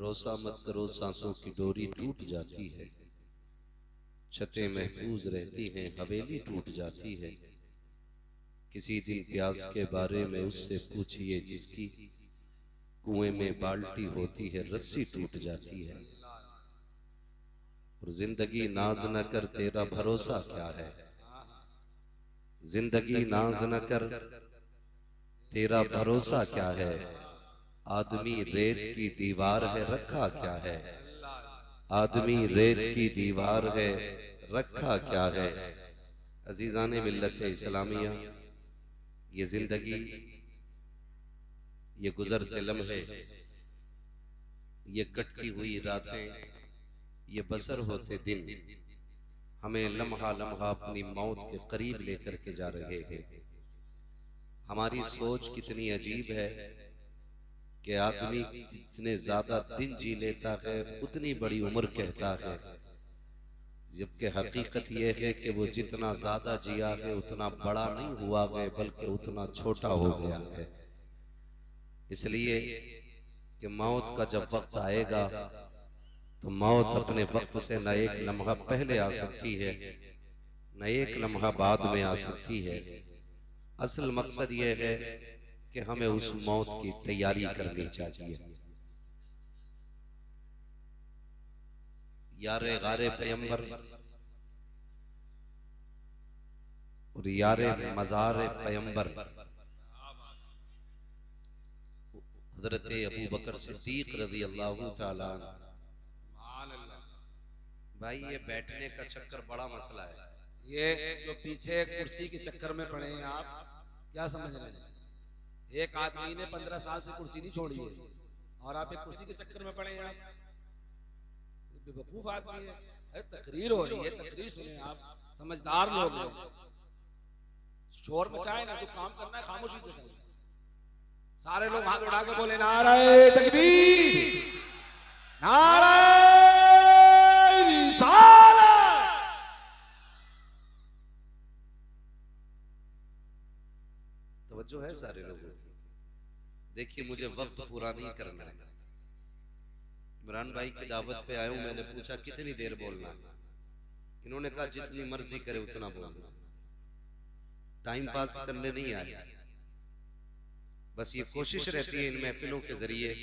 भरोसा मत करो सांसों की डोरी टूट जाती है, छतें महफूज रहती हैं हवेली टूट जाती है। किसी दिन प्यास के बारे में उससे पूछिए जिसकी कुएं में बाल्टी होती है रस्सी टूट जाती है। और जिंदगी नाज न कर तेरा भरोसा क्या है, जिंदगी नाज न कर तेरा भरोसा क्या है। आदमी रेत की दीवार है रखा क्या है, आदमी रेत की दीवार है रखा क्या है। अजीजाने मिल्लत इस्लामिया, ये जिंदगी, ये गुजरते लम्हे, ये कटती हुई रातें, ये बसर होते दिन हमें लम्हा लम्हा अपनी मौत के करीब लेकर के जा रहे हैं। हमारी सोच कितनी अजीब है कि आदमी जितने ज्यादा दिन जी लेता है उतनी बड़ी उम्र कहता है, जबकि हकीकत यह है कि वो जितना ज्यादा जिया है उतना बड़ा नहीं हुआ है बल्कि उतना छोटा हो गया है। इसलिए कि मौत का जब वक्त आएगा तो मौत अपने वक्त से न एक लम्हा पहले आ सकती है न एक लम्हा बाद में आ सकती है। असल मकसद यह है कि हमें उस मौत की तैयारी करनी चाहिए। यारे गारे पैगंबर और यारे मजार पैगंबर हजरत अबू बकर सिद्दीक रज़ी अल्लाह ताला। भाई ये बैठने का चक्कर बड़ा मसला है। ये जो पीछे कुर्सी के चक्कर में पड़े हैं आप क्या समझ रहे हैं? एक आदमी ने 15 साल से कुर्सी नहीं छोड़ी है और आप एक कुर्सी के चक्कर में पड़े हैं। आप बेवकूफ आदमी है। अरे तकरीर हो रही है, तकरीर सुने आप, समझदार लोग हैं। शोर मचाए ना, जो काम करना है खामोशी से करें। सारे लोग हाथ उठा के बोले नारे तकबीर, नारे रिसालत। तवज्जो है सारे लोगों की। देखिए मुझे वक्त पूरा नहीं करना है। इमरान भाई की दावत पे आया हूं, मैंने पूछा कितनी देर बोलना है। इन्होंने कहा जितनी मर्जी करे उतना बोलना। टाइम पास करने नहीं आया, बस ये कोशिश रहती है इन महफिलों के जरिए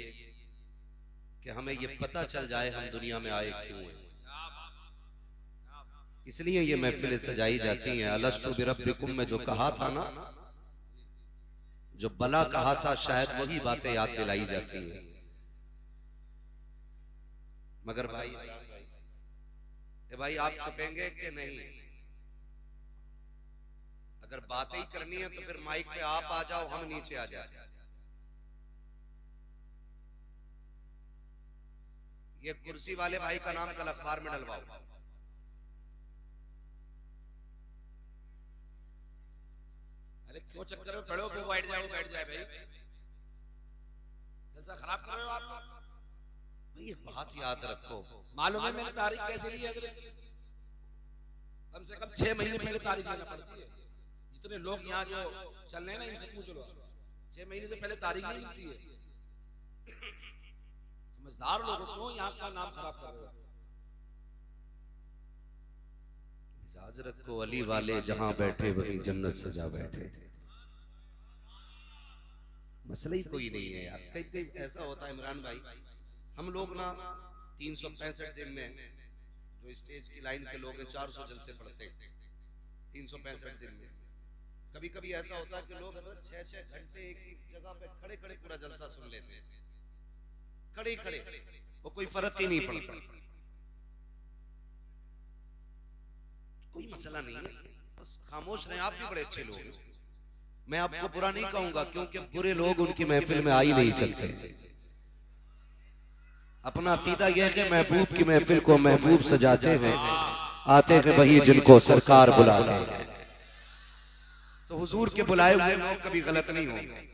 कि हमें ये पता चल जाए हम दुनिया में आए क्यों हैं। इसलिए ये महफिलें सजाई जाती हैं। अलस्तु बिरब्बिकुम में जो कहा था ना, जो बला कहा था, शायद वही बातें याद दिलाई जाती है। मगर भाई आप छुपेंगे कि नहीं? अगर बातें ही करनी है तो फिर माइक पे आप आ जाओ, हम नीचे आ जाए। ये कुर्सी वाले भाई का नाम कल अखबार में डलवाओ। अरे क्यों चक्कर में पड़े हो? वो बैठ जाए, वो बैठ जाए भाई। जलसा खराब कर रहे हो आप। भाई एक बात याद रखो, मालूम है मैंने तारीख कैसे ली है? कम से कम 6 महीने पहले तारीख लेना पड़ती है। जितने लोग यहाँ जो चल रहे हैं ना, इनसे पूछ लो, 6 महीने से पहले तारीख नहीं मिलती है। समझदार लोग क्यों यहाँ का नाम खराब कर रहे हो? मिजाज रखो, अली वाले जहां बैठे वहीं जन्नत सजा बैठे। मसला ही कोई नहीं है यार। कई कई ऐसा होता है इमरान भाई, हम लोग ना 365 दिन में जो स्टेज की लाइन के लोग हैं 400 जलसे पढ़ते हैं 365 दिन में। कभी कभी ऐसा होता है कि लोग 6-6 घंटे एक जगह पे खड़े खड़े पूरा जलसा सुन लेते हैं, खड़े खड़े, वो कोई फर्क ही नहीं पड़ता। कोई मसला नहीं है, बस खामोश रहें। आप भी बड़े अच्छे लोग हैं, मैं आपको बुरा नहीं कहूंगा, क्योंकि बुरे लोग उनकी महफिल में आ ही नहीं सकते। अपना अकीदा यह है कि महबूब की महफिल को महबूब सजाते हैं, आते हैं वही जिनको सरकार बुलाते हैं। तो हुजूर के बुलाए हुए लोग कभी गलत नहीं होंगे,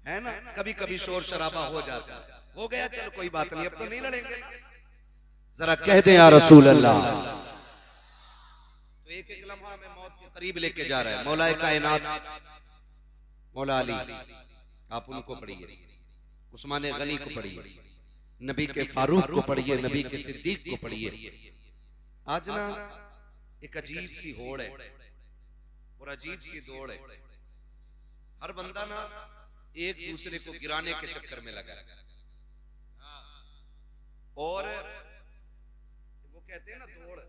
है ना? कभी कभी शोर शराबा हो जाता है, हो गया, चलो कोई बात नहीं, अब तो नहीं लड़ेंगे। जरा कह दे या रसूल अल्लाह। तो एक एक लम्हा में मौत के करीब लेके जा रहा है। मौलाए कायनात मौला अली, आप उनको पढ़िए, उस्मान गनी को पढ़िए, नबी के फारूक को पढ़िए, नबी के सिद्दीक को पढ़िए। आज ना एक अजीब सी होड़ है और अजीब सी दौड़ है। हर बंदा ना एक दूसरे को गिराने के चक्कर में लगा है। और वो कहते हैं ना दौड़,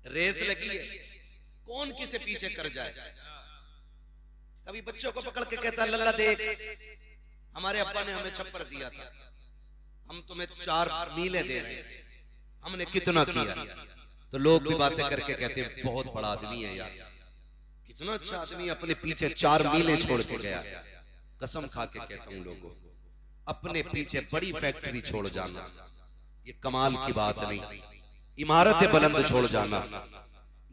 रेस लगी है, कौन किसे पीछे कर जाए। कभी बच्चों को पकड़ के कहता लल्ला देख, हमारे अब्बा ने हमें छप्पर दिया था, हम तुम्हें 4 मीलें दे रहे हैं, हमने कितना किया। तो लोग भी बातें करके कहते हैं बहुत बड़ा आदमी है यार, कितना अच्छा आदमी, अपने पीछे 4 मीलें छोड़ के गया। कसम खा के कहता हूं लोगों, अपने पीछे बड़ी फैक्ट्री छोड़ जाना ये कमाल की बात नहीं, इमारतें बुलंद छोड़ जाना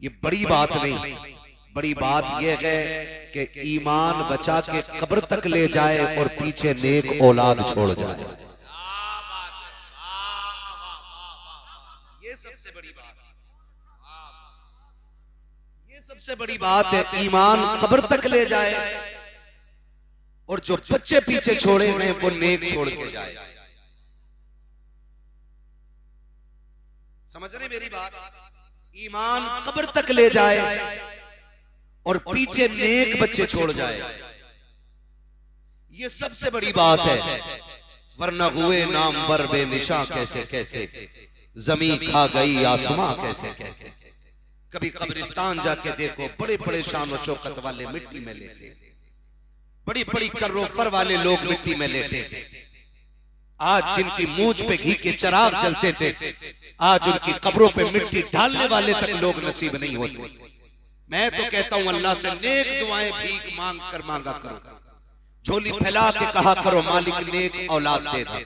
ये बड़ी बात नहीं। बड़ी बात यह है कि ईमान बचा के कब्र तक ले जाए और पीछे नेक औलाद छोड़ जाए। ये सबसे बड़ी बात, ये सबसे बड़ी बात है। ईमान कब्र तक ले जाए और जो बच्चे पीछे छोड़े हैं वो नेक छोड़ के जाए। समझ रहे मेरी बात? ईमान कब्र तक ले जाए और पीछे नेक बच्चे छोड़ जाए, ये सबसे बड़ी बात है। वरना हुए नामवर बेनिशा कैसे कैसे, जमीन खा गई आसमां कैसे कैसे। कभी कब्रिस्तान जाके देखो, बड़े बड़े शान और शौकत वाले मिट्टी में लेटे, बड़ी बड़ी कर्रोफर वाले लोग मिट्टी में लेटे। आज जिनकी मूंछ पे घी के चिराग जलते थे, आज उनकी कब्रों पे मिट्टी डालने वाले तक लोग नसीब नहीं होते। मैं तो कहता हूं अल्लाह से नेक दुआएं भीख मांग कर मांगा करो, झोली फैला के कहा करो मालिक नेक औलाद दे दे,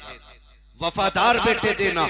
वफादार बेटे देना,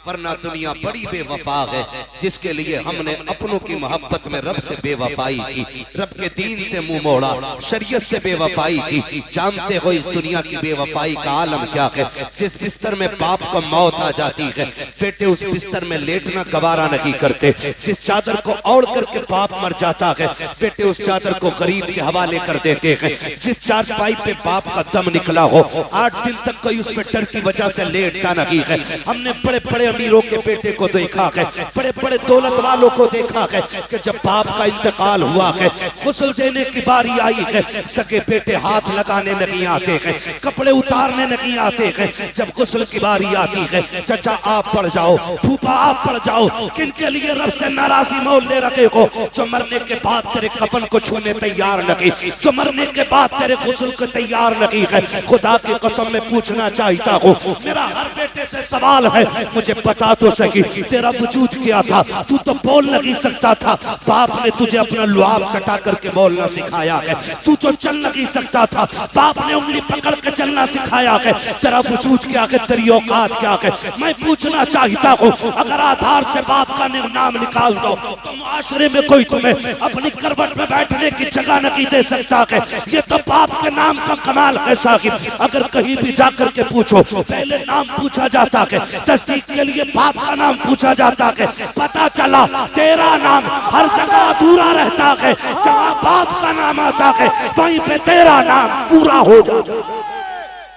वरना दुनिया बड़ी बेवफा है जिसके लिए हमने अपनों की मोहब्बत में रब से बेवफाई की, रब के दीन से मुंह मोड़ा, शरीयत से बेवफाई की। जानते हो इस दुनिया की बेवफाई का आलम क्या है? जिस बिस्तर में बाप को मौत आ जाती है, बेटे उस बिस्तर में लेटना गवारा नहीं करते। जिस चादर को ओढ़ करके बाप मर जाता है, बेटे उस चादर को गरीब के हवाले कर देते हैं। जिस चारपाई पे बाप का दम निकला हो, 8 दिन तक कोई उस पे डर की वजह से लेटता नहीं है। हमने बड़े बड़े अमीरों के बेटे को देखा है, बड़े बड़े दौलत वालों को देखा है कि जब बाप का इंतकाल हुआ है, गुस्ल देने की बारी आई है, सगे बेटे हाथ लगाने नहीं आते हैं, कपड़े उतारने नहीं आते हैं। जब गुस्ल की बारी आती है, चाचा आप पड़ जाओ, फूफा आप पड़ जाओ, किनके लिए रब से नाराजी मोल ले रखे हो? जो मरने के बाद तेरे कफन को छूने तैयार नहीं, जो मरने के बाद तेरे गुस्ल को तैयार नहीं है। खुदा की कसम में पूछना चाहता हूँ, मेरा हर बेटे से सवाल है, मुझे बता तो सही तेरा वजूद क्या था? तू तो बोल नहीं सकता था, बाप ने तुझे अपना लुआब चटा करके बोलना सिखाया है। तू तो चल नहीं सकता था, बाप ने उंगली पकड़ के चलना सिखाया है। तेरा वजूद क्या है? तेरी औकात क्या है? मैं पूछना चाहता हूँ, अगर आधार से बाप का नाम निकाल दो तो मुआशरे में कोई तुम्हें अपनी करवट में बैठने की जगह नहीं दे सकता है। ये तो बाप के नाम का कमाल है साहिब। अगर कहीं भी जाकर के पूछो, पहले नाम पूछा जाता है, तस्दीक के लिए बाप का नाम पूछा जाता है। पता चला तेरा नाम हर जगह अधूरा रहता है, जहाँ बाप का नाम आता है वहीं पे तेरा नाम पूरा हो जाता है।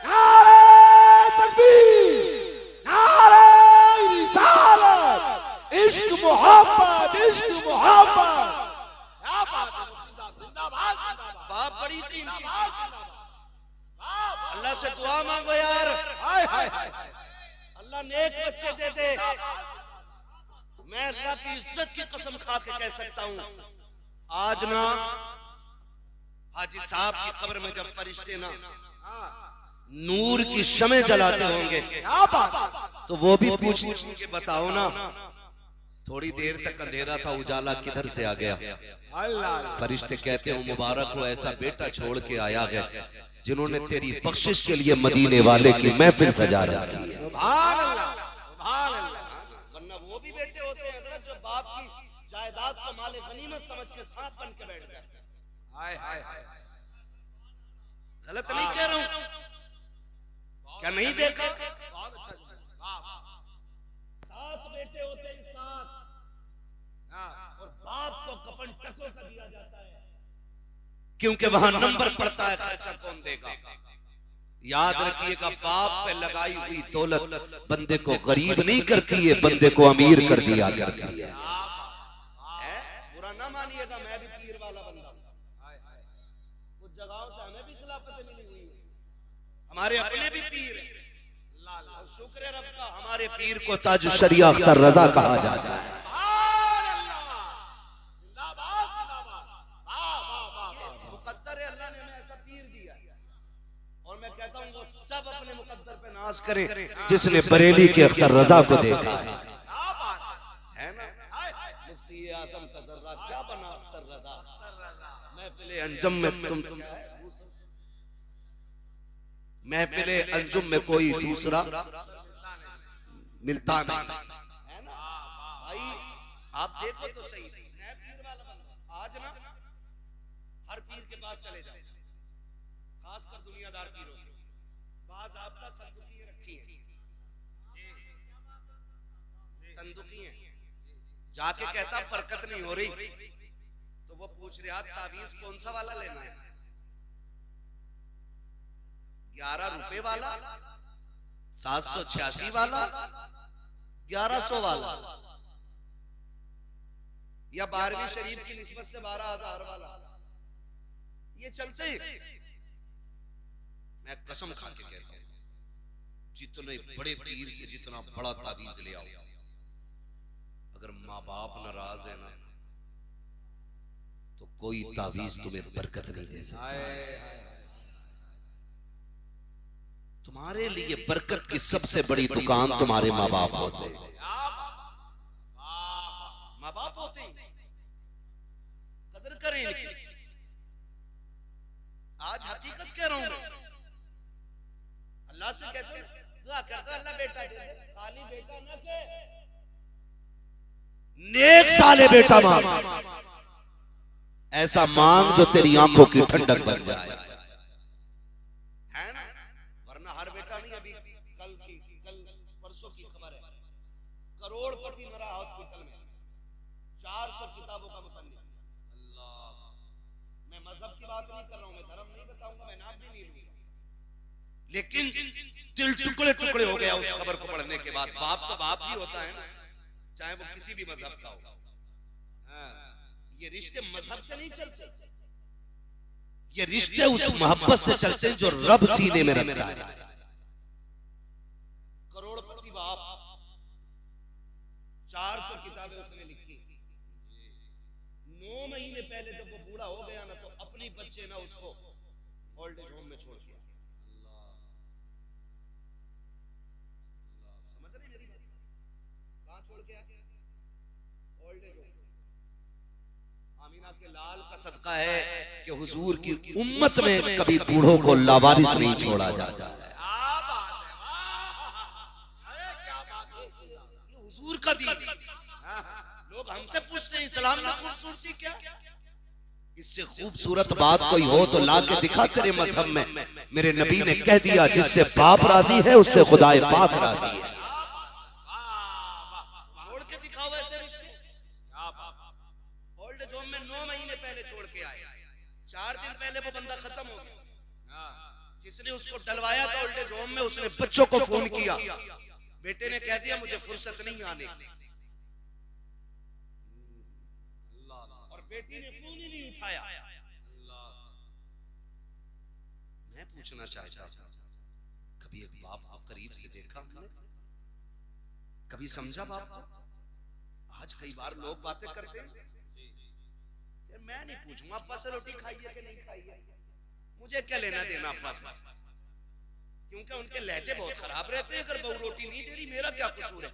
नारे तकबीर, नारे रिसालत, इश्क मोहब्बत, इश्क मोहब्बत। क्या बात है मुफ्ती साहब, जिंदाबाद जिंदाबाद। बाप बड़ी कीमती, अल्लाह से दुआ मांगो यार, हाय हाय हाय, अल्लाह नेक बच्चे दे दे। मैं अल्लाह की इज्जत की कसम खा के कह सकता हूँ, आज ना हाजी साहब की कब्र में जब फरिश्ते ना नूर की शमे जलाते होंगे, क्या बात, तो वो भी पूछेंगे बताओ ना, थोड़ी देर तक अंधेरा था, उजाला किधर से आ गया? अल्लाह। फरिश्ते कहते हो मुबारक हो, ऐसा बेटा छोड़ के आया है जिन्होंने तेरी बख्शिश के लिए मदीने वाले की महफिल सजा रखी है। सुभान अल्लाह, सुभान अल्लाह। वरना वो भी बेटे होते हैं हजरत जो बाप की जायदाद को माले गनीमत समझ के सांप बन के बैठ गए। हाय हाय हाय, गलत नहीं कह रहा हूं, क्या नहीं देखा? बहुत अच्छा, वाह वाह। 7 बेटे होते हैं, 7, और बाप को कफन टको का दिया जाता है, क्योंकि वहां नंबर पड़ता है खर्चा कौन देगा। याद रखिएगा, बाप पे लगाई हुई दौलत बंदे को गरीब नहीं करती है, बंदे को अमीर कर दिया करती है। बुरा ना मानिएगा, मैं भी पीर वाला बंदा हूं। कुछ जगहों से हमें भी खिलाफत मिली हुई है, हमारे अपने भी पीर हैं। और शुक्र है रब का, हमारे पीर को ताज शरिया अख्तर रजा कहा जाता है। मुकद्दर है, अल्लाह ने हमें ऐसा पीर दिया और मैं कहता हूँ वो सब अपने मुकद्दर पे नाज करें जिसने बरेली के अख्तर रजा को देखा है ना। मुफ्ती आजम का जर्रा क्या बना अख्तर रजा, महफिले अंजुम में तुम महफिले अंजुम में कोई दूसरा मिलता नहीं है ना भाई। आप देखो तो सही, मैं पीर वाला बंदा आज ना हर पीर के पास चले जाओ, खासकर दुनियादार पीरों के बाज आपका संदूकी रखी है, संदूकी है, जाके कहता बरकत नहीं हो रही, तो वो पूछ रहा तावीज कौन सा वाला लेना है, 11 रुपए वाला, 786 वाला, 1100 वाला, या 12वीं शरीफ की निस्बत से 12,000 वाला, ये चलते हैं। मैं कसम खा के कहता हूं, जितने बड़े पीर से जितना बड़ा तावीज ले आओ, अगर माँ बाप नाराज है ना तो कोई तावीज तुम्हें बरकत नहीं दे सकता। तुम्हारे लिए बरकत की सबसे बड़ी दुकान तुम्हारे माँ बाप होते हैं, माँ बाप होते हैं, कदर करें इनकी। आज हकीकत कह रहा हूं, अल्लाह से कहते हैं दुआ करता अल्लाह बेटा दे दे, खाली बेटा न के नेक साले बेटा मांग, ऐसा मांग जो तेरी आंखों की ठंडक बन जाए, है ना। वरना हर बेटा नहीं, अभी कल परसों की खबर है, करोड़पति मरा हॉस्पिटल में, 400 किताबों का मुसन्निफ। मैं मजहब की बात नहीं कर रहा हूं, मैं धर्म नहीं बताऊंगा, मैं नाम भी नहीं लूंगा, लेकिन दिल टुकड़े टुकड़े हो गया उस खबर को पढ़ने के बाद। बाप तो बाप ही होता है ना, चाहे वो किसी भी मजहब का हो। ये रिश्ते मजहब से नहीं चलते, ये रिश्ते उस मोहब्बत से चलते हैं जो रब सीने में रखता है। करोड़पति बाप, 400 किताबें उसने लिखी, 9 महीने पहले जब वो बूढ़ा हो गया ना, तो अपनी बच्चे ना उसको ओल्ड एज होम में छोड़ दिया। समझ रहे मेरी बात? कहां छोड़ के आया? Old age home. आमीना के लाल का सदका है कि हुजूर की उम्मत में कभी बूढ़ों को लावारिस नहीं छोड़ा जाता है। ये हुजूर का दीन। लोग हमसे पूछते हैं इस्लाम में खूबसूरती क्या? इससे खूबसूरत बात कोई हो तो ला के दिखा तेरे मजहब में। मेरे नबी ने कह दिया जिससे बाप राजी है उससे खुदाए पाक राजी है। छोड़ के दिखाओ ऐसे रिश्ते। ओल्ड एज होम में 9 महीने पहले छोड़ के आए, 4 दिन पहले वो बंदा खत्म हो गया। जिसने उसको डलवाया था ओल्ड एज होम में, उसने बच्चों को फोन किया, बेटे ने कह दिया मुझे फुर्सत नहीं आने, और बेटी ने फोन ही नहीं उठाया। मैं पूछना चाहता था, कभी एक बाप को करीब से देखा हमने? कभी समझा बाप को? आज कई बार लोग बातें करते हैं, मैं नहीं पूछूंगा अब्बा से रोटी खाई है कि नहीं खाई है, मुझे क्या लेना देना अब्बा से, क्योंकि उनके लहजे बहुत खराब रहते हैं। अगर बहू रोटी नहीं दे रही मेरा क्या कसूर है?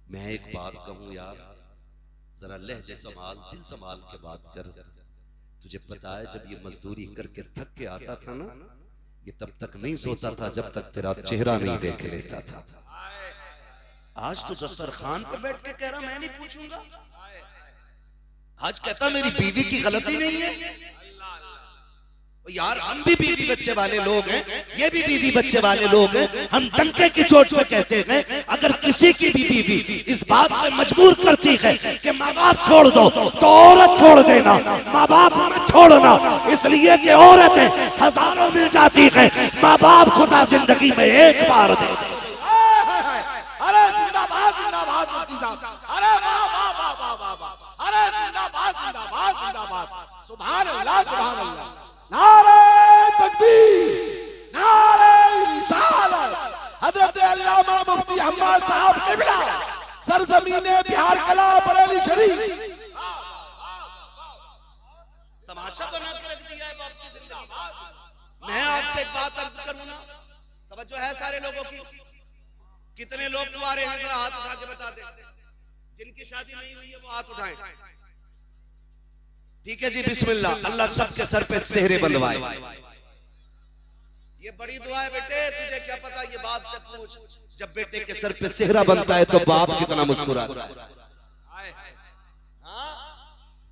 मैं एक बात कहूं यार, जरा लहजे संभाल, दिल संभाल के बात कर। तुझे पता है जब ये मजदूरी करके थक के आता था ना, ये तब तक नहीं सोता था जब तक तेरा चेहरा नहीं देख लेता था। आज तो दस्तरखान पर बैठ के कह रहा मैं नहीं पूछूंगा। आज कहता मेरी बीवी की गलती नहीं है। यार हम भी बीवी बच्चे वाले लोग हैं, ये भी बीवी बच्चे वाले लोग हैं। हम डंके की चोट पे कहते हैं अगर किसी की भी बीवी इस बात पे मजबूर करती है कि माँ बाप छोड़ दो तो औरत छोड़ देना, माँ बाप मत छोड़ना, इसलिए कि औरतें हजारों मिल जाती है, माँ बाप खुदा जिंदगी में एक बार दे दे। अरे जिंदाबाद जिंदाबाद मुफ्ती साहब, अरे वाह वाह वाह वाह वाह वाह, अरे जिंदाबाद जिंदाबाद जिंदाबाद, सुभान अल्लाह सुभान अल्लाह, नारे तकबीर, नारे रिसालत, हजरत अल्लामा मुफ्ती हम्माद साहब किबला, सरजमीने बिहार कला बरेली शरीफ। तमाशा बना के रख दिया है बाप की जिंदगी। मैं आपसे एक बात अर्ज करूं ना, तवज्जो है सारे लोगों की। कितने लोग कुंवारे हैं जरा हाथ उठा के बता दे, जिनकी शादी नहीं हुई है वो हाथ उठाएं। ठीक है जी, बिस्मिल्लाह। अल्लाह सबके सर पे सेहरे बंधवाए। ये बड़ी दुआ है बेटे, तुझे क्या पता, ये बाप से पूछ, जब बेटे के सर पे सेहरा बनता है तो बाप कितना मुस्कुराता है। हाँ,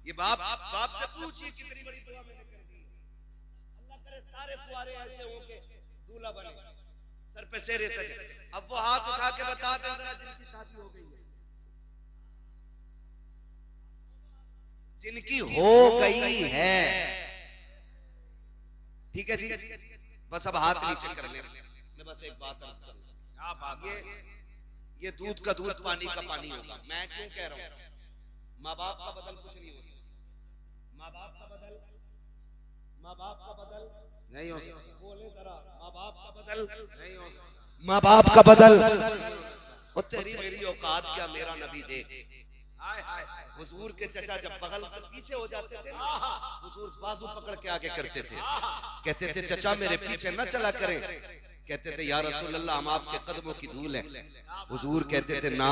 ये बाप से पूछिए कितनी बड़ी दुआ मैंने कर दी। अल्लाह करे सारे कुंवारे ऐसे हों के दूल्हा बने, सर पे सेहरे सजे। अब वो हाथ उठा के बता दें जरा जिनकी शादी हो गई है, जिनकी हो गई है। ठीक है जी, बस अब हाथ नीचे कर ले। मैं बस एक बात अर्ज करूं, ये दूध का दूध पानी का पानी होगा। मैं क्यों कह रहा हूं, माँ बाप का बदल कुछ नहीं हो सकता। माँ बाप का बदल नहीं हो सकता। बोले जरा, माँ बाप का बदल नहीं हो सकता। माँ बाप का बदल। और तेरी मेरी औकात क्या, मेरा नबी देख, हुजूर के चचा जब बगल से पीछे हो जाते थे ना, हुजूर बाजू पकड़ के आगे करते थे, कहते थे चचा मेरे पीछे न चला करें। कहते थे या रसूल अल्लाह हम आपके कदमों की धूल हैं। हुजूर कहते थे ना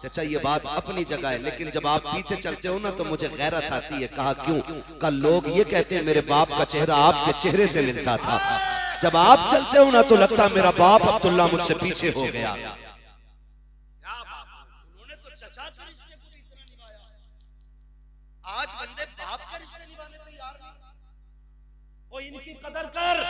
चचा ये बात अपनी जगह है, लेकिन जब आप पीछे चलते हो ना तो मुझे गैरत आती है। कहा क्यों? कल लोग ये कहते हैं मेरे बाप का चेहरा आपके चेहरे से मिलता था, जब आप चलते हो ना तो लगता मेरा बाप अब्दुल्ला मुझसे पीछे हो गया। आज बंदे बाप का रिश्ते निभाने तैयार नहीं। और इनकी कदर कर।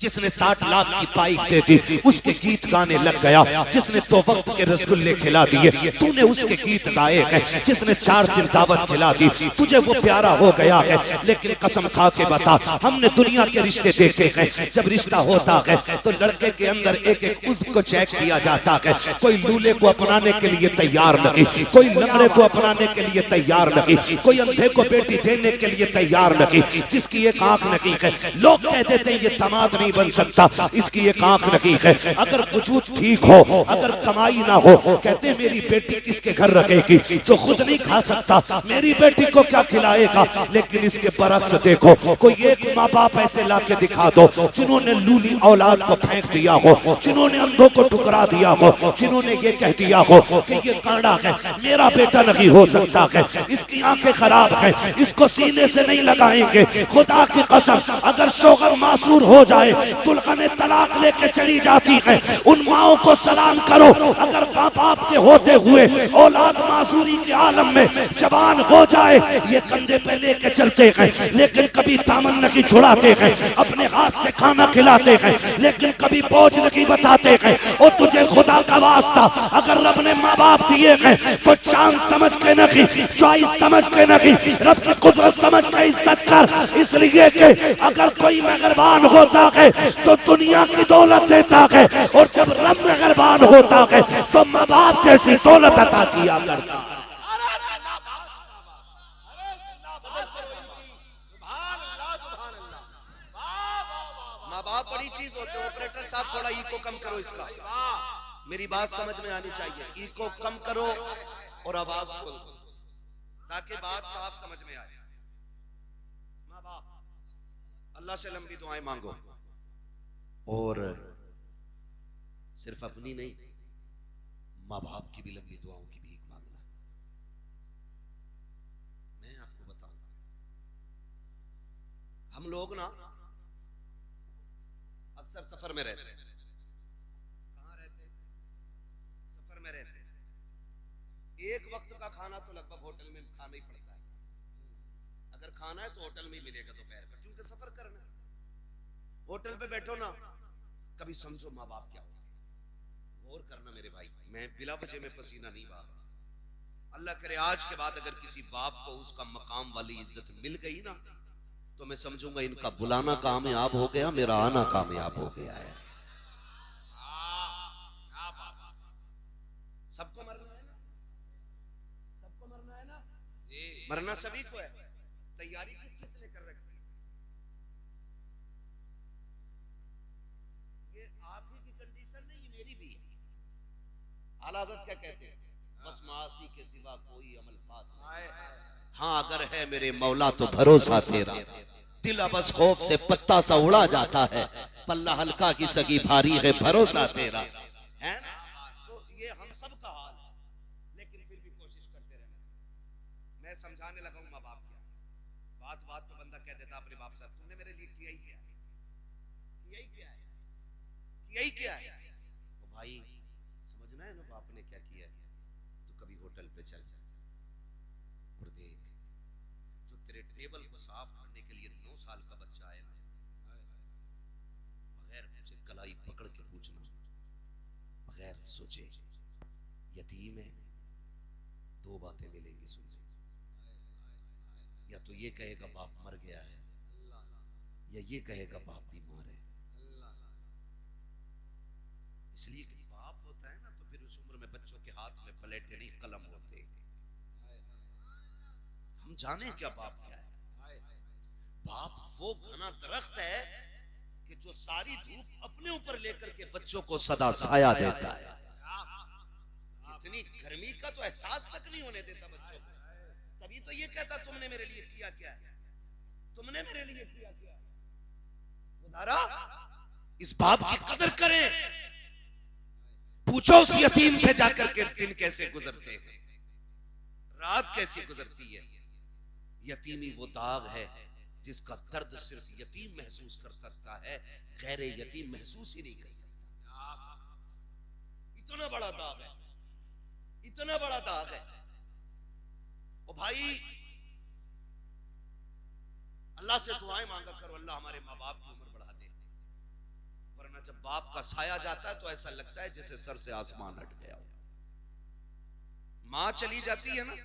जिसने 60 लाख की पाई दे दी उसके गीत गाने लग गया, जिसने 2 वक्त के रसगुल्ले खिला दिए तूने उसके गीत गाए हैं, जिसने 4 दिन दावत खिला दी तुझे वो प्यारा हो गया है। लेकिन कसम खा के बता, हमने दुनिया के रिश्ते देखे हैं, जब रिश्ता होता है तो लड़के के अंदर एक एक उज़्व को चेक किया जाता है। कोई लूले को अपनाने के लिए तैयार नहीं, कोई लंगड़े को अपनाने के लिए तैयार नहीं, कोई अंधे को बेटी देने के लिए तैयार नहीं, जिसकी एक आंख नहीं है लोग कह देते हैं ये दामाद नहीं बन सकता, इसकी एक आंख नहीं है। अगर वजूद ठीक हो, अगर कमाई ना हो, कहते मेरी बेटी किसके घर रखेगी, जो खुद नहीं खा सकता मेरी बेटी को क्या खिलाएगा। लेकिन इसके बरक्स देखो, कोई एक माँ बाप ऐसे ला के दिखा दो जिन्होंने लूली औलाद को फेंक दिया हो, जिन्होंने अंधों को टुकरा दिया हो, जिन्होंने ये कह दिया हो कि ये कांडा है मेरा बेटा नहीं हो सकता है, इसकी आंखें खराब है, इसको सीने से नहीं लगाएंगे। खुदा की कसम अगर शोहर मासूर हो जाए, दुल्हने तलाक लेके चली जाती है, उन माओं को सलाम करो। अगर माँ बाप के होते हुए औलाद मासूरी के आलम में जवान हो जाए, ये कंधे पे लेके चलते हैं लेकिन कभी दामन नहीं छुड़ाते हैं, अपने हाथ से खाना खिलाते हैं लेकिन कभी बोझ नहीं बताते हैं। और तुझे खुदा का वास्ता अगर रब ने माँ बाप दिए हैं तो चांद समझ के नहीं, चॉइस समझ के नहीं, रब की कुदरत समझ के इज्जत कर। इसलिए कि अगर कोई मेहरबान होता है तो दुनिया की दौलत देता है, और जब रब मेहरबान होता है तो माँ बाप जैसी दौलत अता किया करता है। माँ बाप बड़ी चीज होते हैं। ऑपरेटर साहब थोड़ा इको कम करो इसका, मेरी बात समझ में आनी चाहिए। इको कम करो और आवाज खोल दो ताकि बात साफ समझ में आए। माँ बाप, अल्लाह से लंबी दुआएं मांगो, और सिर्फ अपनी नहीं माँ बाप की भी लंबी दुआओं की भीख मांगना। मैं आपको बताऊं, हम लोग ना अक्सर सफर में रहते हैं। कहां रहते? सफर में रहते हैं। एक वक्त का खाना तो लगभग होटल में खाना ही पड़ता है। अगर खाना है तो होटल में ही मिलेगा दोपहर का, क्योंकि सफर करना है। होटल पे बैठो ना, कभी समझो माँ बाप क्या होते हैं। गौर करना मेरे भाई, मैं बिला वजह में पसीना नहीं बहा रहा। अल्लाह करे आज के बाद अगर किसी बाप को उसका मकाम वाली इज्जत मिल गई ना, तो मैं समझूंगा इनका बुलाना कामयाब हो गया, मेरा आना कामयाब हो गया है। सबको मरना है ना, सबको मरना है ना जी, मरना सभी को है। तैयारी किस किसने कर रखी है? ये आप ही की कंडीशन नहीं, मेरी भी है। आला हज़रत क्या कहते हैं? बस मासी के सिवा कोई अमल पास नहीं। हाँ अगर है मेरे मौला तो भरोसा तेरा, दिल बस खौफ से पत्ता सा उड़ा जाता है, पल्ला हल्का की सगी भारी है भरोसा तेरा, है ना? तो ये हम सब का हाल है, लेकिन फिर भी कोशिश करते रहना। मैं समझाने लगा हूं माँ बाप क्या, बात बात तो बंदा कह देता अपने बाप से, तुमने मेरे लिए किया ही क्या है, किया ही क्या है, किया ही क्या है। तो भाई समझना है ना बाप ने क्या किया है। तो कभी होटल पे चल और देख, जो तेरे टेबल को साफ करने के लिए 9 साल का बच्चा आया ना, बगैर मुझे कलाई पकड़ के पूछना, बगैर सोचे, यतीम है, 2 बातें मिलेंगी सुनने, या तो ये कहेगा बाप मर गया है, या ये कहेगा बाप बीमार है। इसलिए कि बाप होता है ना, तो फिर उस उम्र में बच्चों के हाथ में पलेटे नहीं कलम होते। हम जाने क्या बाप क्या है। बाप वो घना दरख्त है कि जो सारी धूप अपने ऊपर लेकर के बच्चों को सदा साया देता है। इतनी गर्मी का तो एहसास तक नहीं होने देता बच्चों को। तभी तो ये कहता तुमने मेरे लिए किया क्या है, तुमने मेरे लिए किया क्या। खुदारा इस बाप की कदर करें। पूछो उस यतीम से जाकर के दिन कैसे गुजरते हैं, रात कैसी गुजरती है। यतीमी वो दाग है जिसका दर्द सिर्फ यतीम महसूस कर सकता है, गैर यतीम महसूस ही नहीं कर सकता। इतना बड़ा दाग है, इतना बड़ा दाग है। ओ भाई अल्लाह से दुआएं मांगा करो, अल्लाह हमारे माँ बाप की उम्र बढ़ा दे, वरना जब बाप का साया जाता है तो ऐसा लगता है जैसे सर से आसमान हट गया हो। माँ चली जाती है ना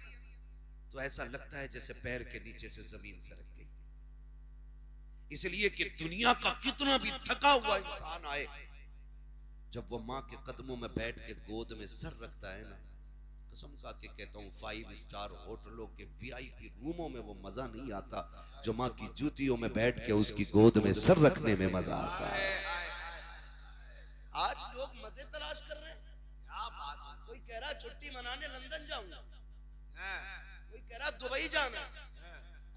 तो ऐसा लगता है जैसे पैर के नीचे से जमीन सरक गई। इसलिए कि दुनिया का कितना भी थका हुआ इंसान आए, जब वो माँ के कदमों में बैठ के गोद में सर रखता है ना, कसम खा के कहता हूँ 5 स्टार होटलों के VIP रूमों में वो मजा नहीं आता जो माँ की जूतियों में बैठ के उसकी गोद में सर रखने में मजा आता है। आज लोग मजे तलाश कर रहे हैं। क्या बात है। कोई कह रहा छुट्टी मनाने लंदन जाऊंगा, कोई कह रहा दुबई जाना,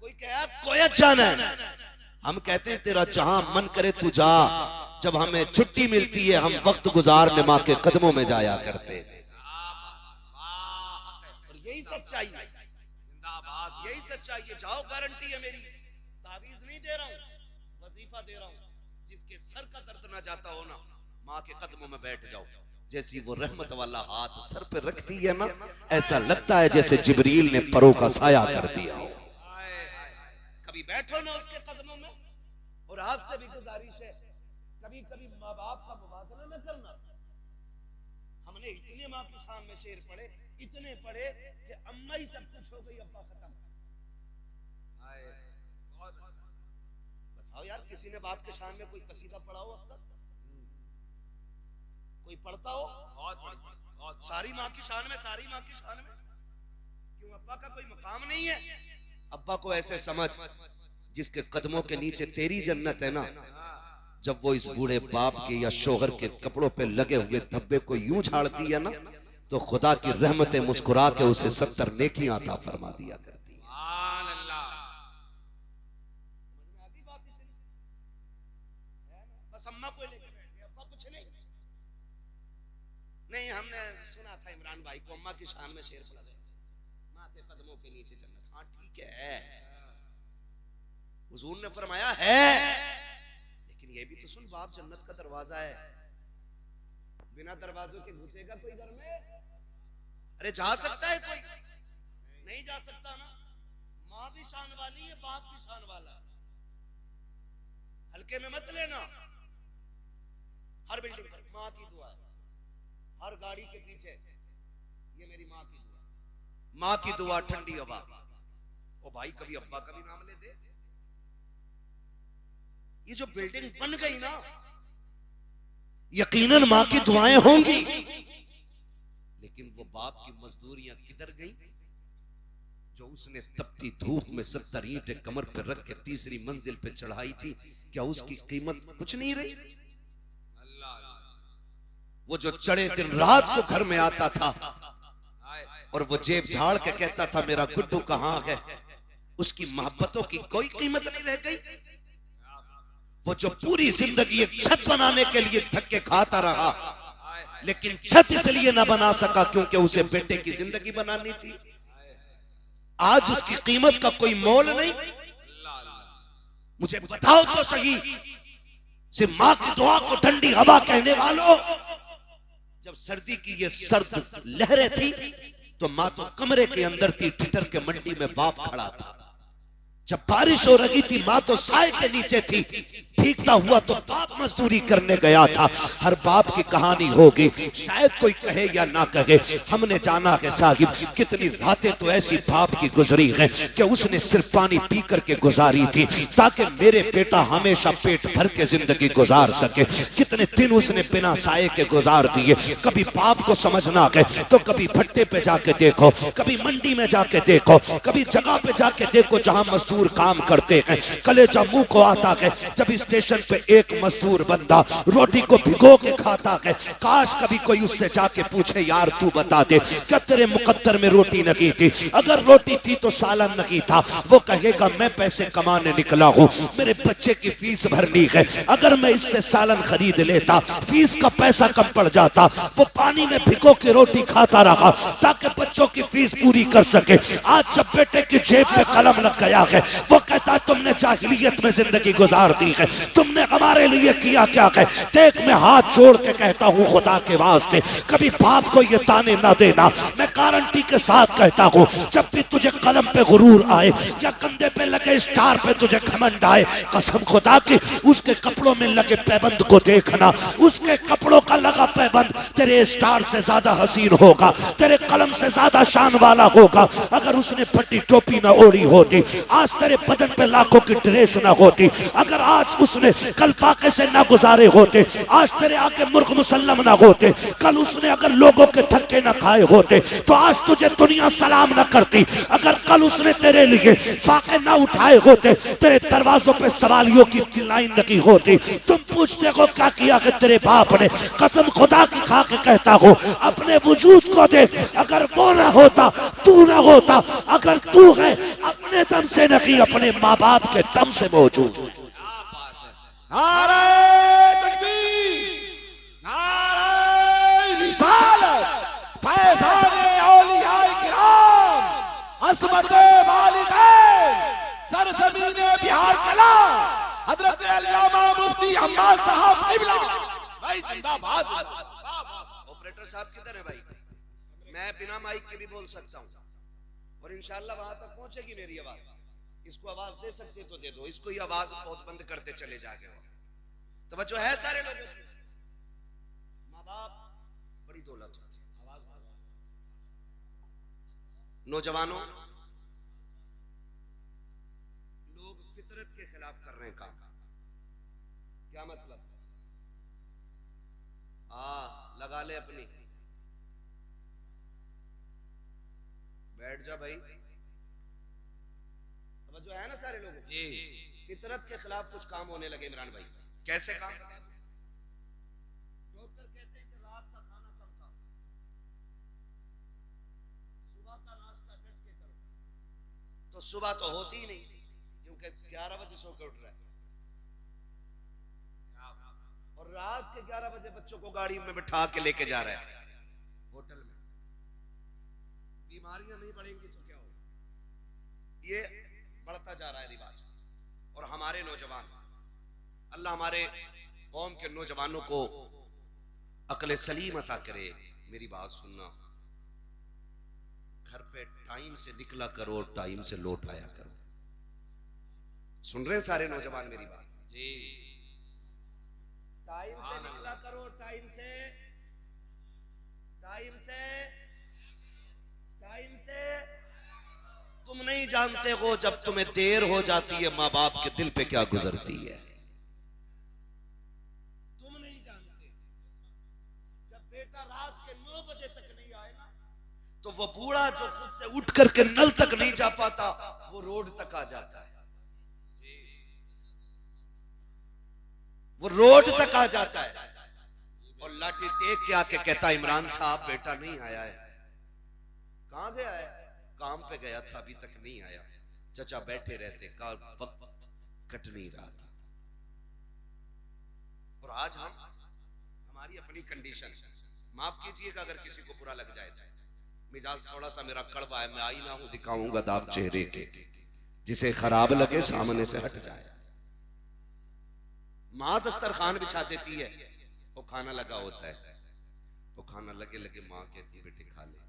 कोई कह रहा कोयत जाना है। हम कहते हैं तेरा जहां मन करे तू जा, जब हमें छुट्टी मिलती है हम वक्त गुजारने माँ के कदमों में जाया करते हैं। और यही सच्चाई है, यही सच्चाई है। जाओ, गारंटी है मेरी, तावीज नहीं दे रहा हूँ, वजीफा दे रहा हूँ। जिसके सर का दर्द ना जाता हो ना, माँ के कदमों में बैठ जाओ। जैसी वो रहमत वाला हाथ सर पे रखती है ना, ऐसा लगता है जैसे जिब्रील ने परों का साया कर दिया हो। कभी बैठो ना उसके कदमों में। और आपसे भी गुजारिश है, कभी कभी माँ बाप का मुबादला न करना। हमने इतने माँ की शान में शेर पढ़े, इतने पढ़े कि अम्मा ही सब कुछ हो गई, अब्बा खत्म। बताओ यार, किसी ने बाप के शान में कोई कसीदा पढ़ा हो अब तक? कोई पढ़ता हो? सारी माँ की शान में, सारी माँ की शान में। क्यों, अब्बा का कोई मकाम नहीं है? अब्बा को ऐसे समझ जिसके कदमों के नीचे तेरी जन्नत है ना, जब वो इस बूढ़े बाप के या शोहर के कपड़ों पे लगे हुए धब्बे को यूं झाड़ती है ना, तो खुदा की रहमतें मुस्कुरा के उसे 70 नेकियां अता फरमा दिया करती है। बस अम्मा को लेके बैठ गए, अब्बा कुछ नहीं। नहीं, हमने सुना था इमरान भाई को अम्मा की शान में शेर पढ़ा गया, माँ के कदमों के नीचे जन्नत। हाँ ठीक है, हुजूर ने फरमाया है, लेकिन ये भी तो सुन, बाप जन्नत का दरवाजा है, बिना दरवाजों के घुसेगा कोई घर में? अरे जा सकता है कोई? नहीं जा सकता ना। माँ भी शान वाली है, बाप भी शान वाला हल्के में मत लेना। हर बिल्डिंग पर माँ की दुआ है, हर गाड़ी के पीछे ये मेरी माँ की दुआ, माँ की दुआ, ठंडी हवा। ओ भाई कभी अब्बा का भी नाम ले दे। ये जो बिल्डिंग बन गई ना, यकीनन माँ की दुआएं होंगी, लेकिन वो बाप की मजदूरियां किधर गई जो उसने तपती धूप में 70 ईंटें कमर पर रख के तीसरी मंजिल पे चढ़ाई थी? क्या उसकी कीमत कुछ नहीं रही? वो जो चढ़े दिन रात को घर में आता था और वो जेब झाड़ के कहता था मेरा गुड्डू कहां है, उसकी मोहब्बतों की कोई कीमत नहीं रह गई। वो जो पूरी जिंदगी एक छत बनाने के लिए धक्के खाता रहा, लेकिन छत इसलिए ना बना सका क्योंकि उसे बेटे की जिंदगी बनानी थी। आज उसकी कीमत का कोई मोल नहीं। मुझे बताओ तो सही, से मां की दुआ को ठंडी हवा कहने वालों, जब सर्दी की ये सर्द लहरें थी तो मां तो कमरे के अंदर थी, ठिठर के मंडी में बाप खड़ा था। जब बारिश हो रही थी मां तो साए के नीचे थी, भीगता हुआ तो बाप मजदूरी करने गया था। हर बाप की कहानी होगी, शायद कोई कहे या ना कहे, हमने जाना है साहिब कितनी रातें तो ऐसी बाप की गुजरी हैं कि उसने सिर्फ पानी पी करके गुजारी थी ताकि मेरे बेटा हमेशा पेट भर के जिंदगी गुजार सके। कितने दिन उसने बिना साए के गुजार दिए। कभी बाप को समझना है तो कभी भट्टे पे जाके देखो, कभी मंडी में जाके देखो, कभी जगह पे जाके देखो जहां मजदूर काम करते हैं। कलेजा मुंह को आता है जब स्टेशन पे एक मजदूर बंदा रोटी को भिगो के खाता है। काश कभी कोई उससे जाके पूछे यार तू बता दे क्या तेरे मुकद्दर में रोटी नहीं थी? अगर रोटी थी तो सालन नहीं था। वो कहेगा मैं पैसे कमाने निकला हूँ, मेरे बच्चे की फीस भरनी है, अगर मैं इससे सालन खरीद लेता फीस का पैसा कम पड़ जाता। वो पानी में भिगो के रोटी खाता रहा ताकि बच्चों की फीस पूरी कर सके। आज जब बेटे की जेब में कलम लग गया है वो कहता तुमने जाहिलियत में जिंदगी गुजार दी है, तुमने हमारे लिए किया क्या है? देख मैं हाथ जोड़ के कहता हूँ खुदा के वास्ते कभी बाप को ये ताने ना देना। मैं गारंटी के साथ कहता हूँ जब भी तुझे कलम पे गुरूर आए या कंधे पे लगे स्टार पे तुझे घमंड आए, कसम खुदा की उसके कपड़ों में लगे पैबंद को देखना। उसके कपड़ों का लगा पैबंद तेरे स्टार से ज्यादा हसीन होगा, तेरे कलम से ज्यादा शान वाला होगा। अगर उसने फटी टोपी ना ओढ़ी होती आज तेरे बदन पे लाखों की ड्रेस ना होती। अगर आज उसने कल पाके से ना गुजारे होते आज तेरे आके मुर्ग मुसल्लम ना होते। कल उसने अगर लोगों के धक्के ना खाए होते तो आज तुझे दुनिया सलाम ना करती। अगर कल उसने तेरे लिए फाके ना उठाए होते तेरे दरवाजों पे सवालियों की लाइन लगी होती। तुम पूछते हो क्या किया कि तेरे बाप ने? कसम खुदा की खा के कहता हो अपने वजूद को देख, अगर वो ना होता तू ना होता। अगर तू है अपने दम से नहीं अपने माँ बाप के दम से मौजूद। नारे तकबीर, नारे रिसालत, फैज़ाने औलियाए किराम, अस्मते वालिदैन, सरज़मीने बिहार कला, हज़रत अल्लामा मुफ्ती अम्मा साहब क़िबला। भाई जिंदाबाद। ऑपरेटर साहब किधर है भाई? मैं बिना माइक के भी बोल सकता हूँ और इंशाल्लाह वहां तक पहुंचेगी मेरी आवाज। इसको आवाज दे सकते तो दे दो, इसको ही आवाज बहुत बंद करते चले जाके। तवज्जो है सारे लोगों की? माँ बाप बड़ी दौलत होती है। नौजवानों, लोग फितरत के खिलाफ कर रहे हैं काम। क्या मतलब? लगा ले अपनी, बैठ जा भाई। जो है ना सारे लोग जी, फितरत के खिलाफ कुछ काम होने लगे इमरान भाई। कैसे काम? डॉक्टर कहते हैं कि रात का खाना कम खाओ, सुबह का नाश्ता डट के करो। तो सुबह तो होती ही नहीं क्योंकि 11 बजे सो के उठ रहा है और रात के 11 बजे बच्चों को गाड़ी में बिठा के लेके जा रहा है होटल में। बीमारियां नहीं बढ़ेंगी तो क्या होगा? ये बढ़ता जा रहा है रिवाज। और हमारे नौजवान, अल्लाह हमारे कौम के नौजवानों को अक्ल सलीम अता करे। मेरी बात सुनना, घर पे टाइम से निकला करो, टाइम से लौट आया करो। सुन रहे हैं सारे नौजवान मेरी बात? जी टाइम से निकला करो, टाइम से, टाइम से, टाइम से। तुम नहीं जानते हो जब तुम्हें देर हो जाती है माँ बाप के दिल पे क्या गुजरती है। तुम नहीं जानते जब बेटा रात के 9 बजे तक नहीं आए ना, तो वो बूढ़ा जो खुद से उठ करके नल तक नहीं जा पाता, वो रोड तक आ जाता है, वो रोड तक आ जाता है और लाठी टेक के आके कहता इमरान साहब बेटा नहीं आया है। कहां गया है? काम पे गया था, अभी तक नहीं आया। चचा बैठे रहते, वक्त कट नहीं रहा था। और आज हमारी अपनी कंडीशन, माफ कीजिएगा अगर किसी को बुरा लग जाए, मिजाज थोड़ा सा मेरा कड़वा है, मैं आईना हूं दिखाऊंगा दाग चेहरे के, जिसे खराब लगे सामने से हट जाए। माँ दस्तरखान बिछा देती है, वो खाना लगा होता है, वो खाना लगे लगे माँ कहती है बेटे खा ले।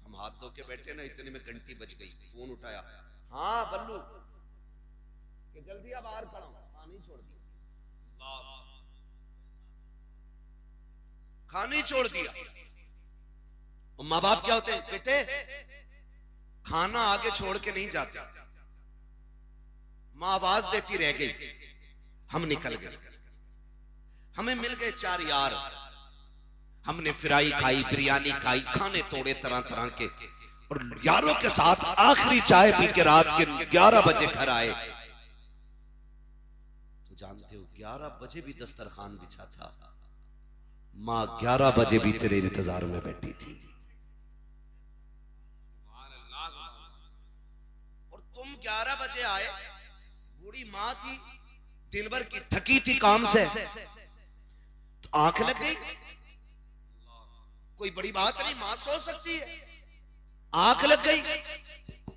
हम हाथ धो के बैठे ना, इतने में घंटी बज गई, फोन उठाया, हाँ बल्लू कि जल्दी अब बाहर खड़ा हूं, खानी छोड़ दी, खानी छोड़ दिया। माँ बाप क्या होते हैं, बेटे खाना आगे छोड़ के नहीं जाते। माँ आवाज देती रह गई, हम निकल गए, हमें मिल गए 4 यार, हमने फ्राई खाई, बिरयानी खाई, खाने तोड़े तरह तरह के, और यारों के साथ आखिरी चाय पी के रात के 11 बजे घर आए। तो जानते हो 11 बजे भी दस्तरखान बिछा था, माँ 11 बजे भी तेरे इंतजार में बैठी थी। और तुम 11 बजे आए, बूढ़ी माँ थी, दिन भर की थकी थी काम से, तो आंख लग गई, कोई बड़ी बात नहीं, मां सो सकती है, आंख लग गई,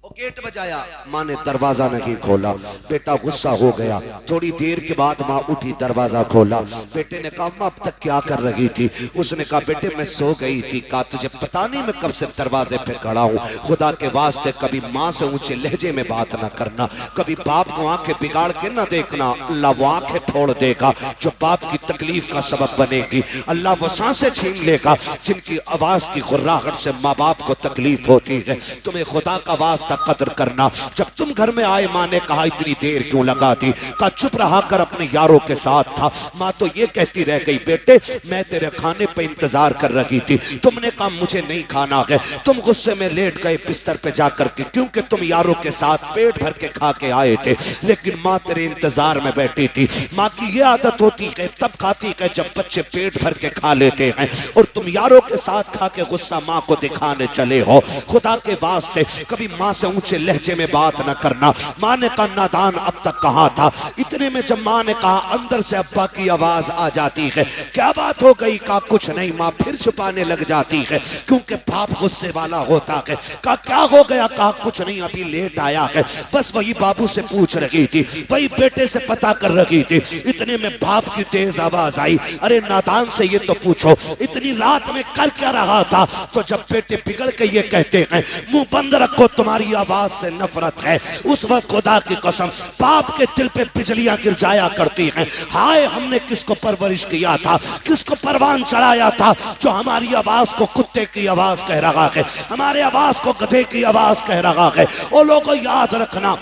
वो गेट बजाया, मां ने दरवाजा नहीं खोला, बेटा गुस्सा हो गया। थोड़ी देर के बाद मां उठी, दरवाजा खोला, बेटे ने कहा मां अब तक क्या कर रही थी? उसने कहा बेटे मैं सो गई थी। कहा तुझे पता नहीं मैं कब से दरवाजे पे खड़ा हूं? खुदा के वास्ते कभी मां से ऊंचे लहजे में बात ना करना, कभी बाप को आंखें बिगाड़ के ना देखना, अल्लाह वो आंखें फोड़ देगा जो बाप की तकलीफ का सबब बनेगी। अल्लाह वो सांसें छीन लेगा जिनकी आवाज की गुर्राहट से माँ बाप को तकलीफ होती है। तुम्हें खुदा का वास्ता कदर करना। जब तुम घर में आए, माँ ने कहा इतनी देर क्यों लगा दी? कहा चुप रहा कर, अपने यारों के साथ था। माँ तो ये कहती रह गई बेटे मैं तेरे खाने पे इंतजार कर रही थी, तुमने कहा मुझे नहीं खाना है, तुम गुस्से में लेट गए बिस्तर पे जाकर के, क्योंकि तुम यारों के साथ पेट भर के खा के आए थे, लेकिन माँ तेरे इंतजार में बैठी थी। माँ की ये आदत होती है तब खाती है जब बच्चे पेट भर के खा लेते हैं, और तुम यारों के साथ खा के गुस्सा माँ को दिखाने चले हो। खुदा के वास्ते कभी माँ से ऊंचे लहजे में बात न करना। माँ ने कहा नादान अब तक कहाँ था? इतने में जब माँ ने कहा, अंदर से अब्बा की आवाज आ जाती है, क्या बात हो गई? कहा कुछ नहीं। माँ फिर छुपाने लग जाती है क्योंकि बाप गुस्से वाला होता है। कहा क्या हो गया? कहा कुछ नहीं, अभी लेट आया है, बस वही बाबू से पूछ रही थी, वही बेटे से पता कर रही थी। इतने में बाप की तेज आवाज आई, अरे नादान से ये तो पूछो इतनी रात में कर क्या रहा था? तो जब बेटे बिगड़ के ये कहते हैं मुंह बंद रखो तुम्हारी आवाज से नफरत है, उस वक्त खुदा की कसम बाप के दिल पे बिजलियां गिर जाया करती हैं। हाय हमने किसको परवरिश किया था, किसको परवान चढ़ाया था जो हमारी आवाज को कुत्ते की आवाज कह रहा है, हमारे आवाज को गधे की आवाज कह रहा है। ओ लोगों याद रखना,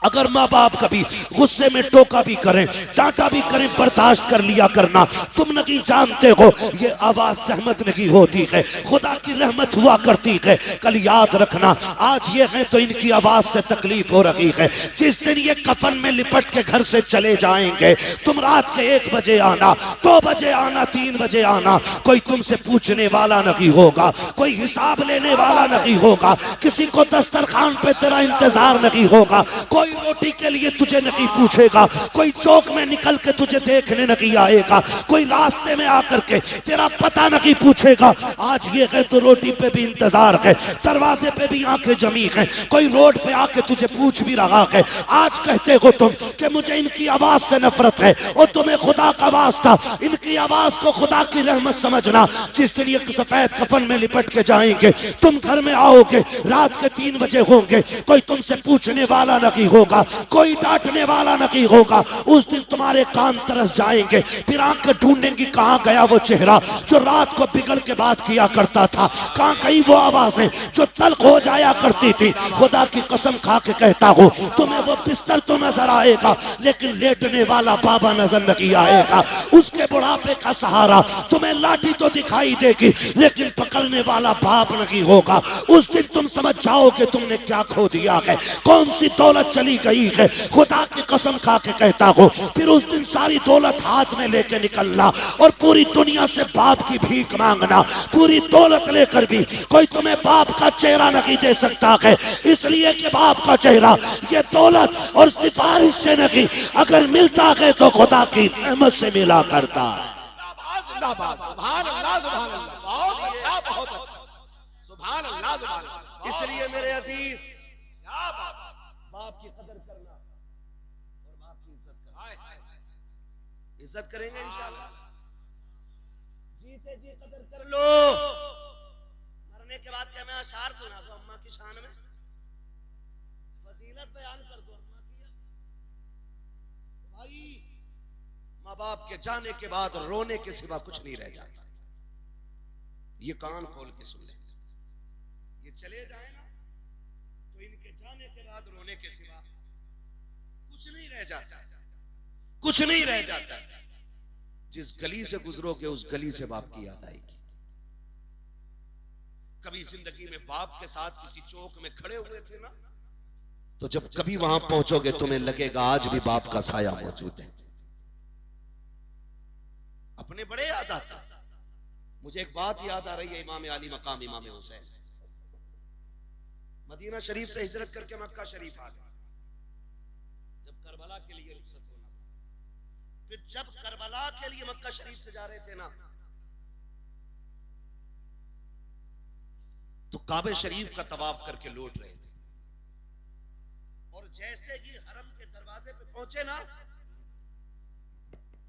अगर माँ बाप कभी गुस्से में टोका भी करें, डांटा भी करें, बर्दाश्त कर लिया करना। तुम नहीं जानते हो ये आवाज सहमत नहीं होती है, खुदा की रहमत हुआ करती है। कल याद रखना, आज ये है तो इनकी आवाज से तकलीफ हो रही है। जिस दिन ये कफन में लिपट के घर से चले जाएंगे, तुम रात के 1 बजे आना, 2 बजे आना, 3 बजे आना, कोई तुमसे पूछने वाला नहीं होगा, कोई हिसाब लेने वाला नहीं होगा, किसी को दस्तरखान पे तेरा इंतजार नहीं होगा, कोई रोटी के लिए तुझे नहीं पूछेगा, कोई चौक में निकल के तुझे देखने नहीं आएगा, कोई रास्ते में आकर के तेरा पता नहीं पूछेगा। आज ये है तो रोटी पे भी इंतजार है, दरवाजे पे भी आंखें जमी है, कोई रोड पे आके तुझे पूछ भी रहा है। आज कहते हो तुम कि मुझे इनकी आवाज से नफरत है, और तुम्हें खुदा का वास्ता इनकी आवाज को खुदा की रहमत समझना। जिस दिन ये सफेद कफन में लिपट के जाएंगे, तुम घर में आओगे, रात के 3 बजे होंगे, कोई तुमसे पूछने वाला नहीं होगा, होगा, कोई डांटने वाला नहीं होगा। उस दिन तुम्हारे कान तरस जाएंगे, फिर आंखें ढूंढेंगी कहां गया वो चेहरा जो रात को बिगड़ के बात किया करता था, कहां गई वो आवाजें जो तल्ख हो जाया करती थी। खुदा की कसम खा के कहता हूं, तुम्हें वो बिस्तर तो नजर आएगा लेकिन लेटने वाला बाबा नजर नहीं आएगा। उसके बुढ़ापे का सहारा तुम्हें लाठी तो दिखाई देगी लेकिन पकड़ने वाला बाप नहीं होगा। उस दिन तुम समझ जाओगे तुमने क्या खो दिया है, कौन सी दौलत चली गई है। खुदा की कसम खा के कहता हूं, फिर उस दिन सारी दौलत हाथ में लेके निकलना और पूरी दुनिया से बाप की भीख मांगना। पूरी दौलत लेकर भी कोई तुम्हें बाप का चेहरा नहीं दे सकता है, इसलिए कि बाप का चेहरा ये दौलत और सिफारिश से नहीं, अगर मिलता है तो खुदा की रहमत से मिला करता है। जिंदाबाद, सुभान अल्लाह, सुभान अल्लाह। बहुत अच्छा, बहुत अच्छा, सुभान अल्लाह, सुभान अल्लाह। इसलिए मेरे अजीज, क्या बात, बाप की कदर करना और बाप की इज्जत करना। इज्जत करेंगे इंशाल्लाह। जीते जी कदर कर लो। मरने के बाद क्या मैं अशार सुना दो अम्मा की शान में, फजीलत बयान कर दो अम्मा की। भाई माँ बाप के जाने के बाद रोने के सिवा कुछ नहीं रह जाता। ये कान खोल के सुन ले, ये चले जाए ना तो इनके जाने के बाद रोने के सिवा कुछ नहीं रह जाता, कुछ नहीं रह जाता। जिस गली से गुजरोगे उस गली से बाप की याद आएगी। कभी जिंदगी में बाप के साथ किसी चौक में खड़े हुए थे ना, तो जब कभी वहां पहुंचोगे तुम्हें लगेगा आज भी बाप का साया मौजूद है। अपने बड़े याद आता। मुझे एक बात याद आ रही है, इमाम आली मकाम इमाम हुसैन मदीना शरीफ से हिजरत करके मक्का शरीफ आ गए। जब करबला के लिए रुखसत होना, फिर जब करबला के लिए मक्का शरीफ से जा रहे थे ना, तो काबे शरीफ का तवाफ करके लौट रहे थे। और जैसे ही हरम के दरवाजे पे पहुंचे ना,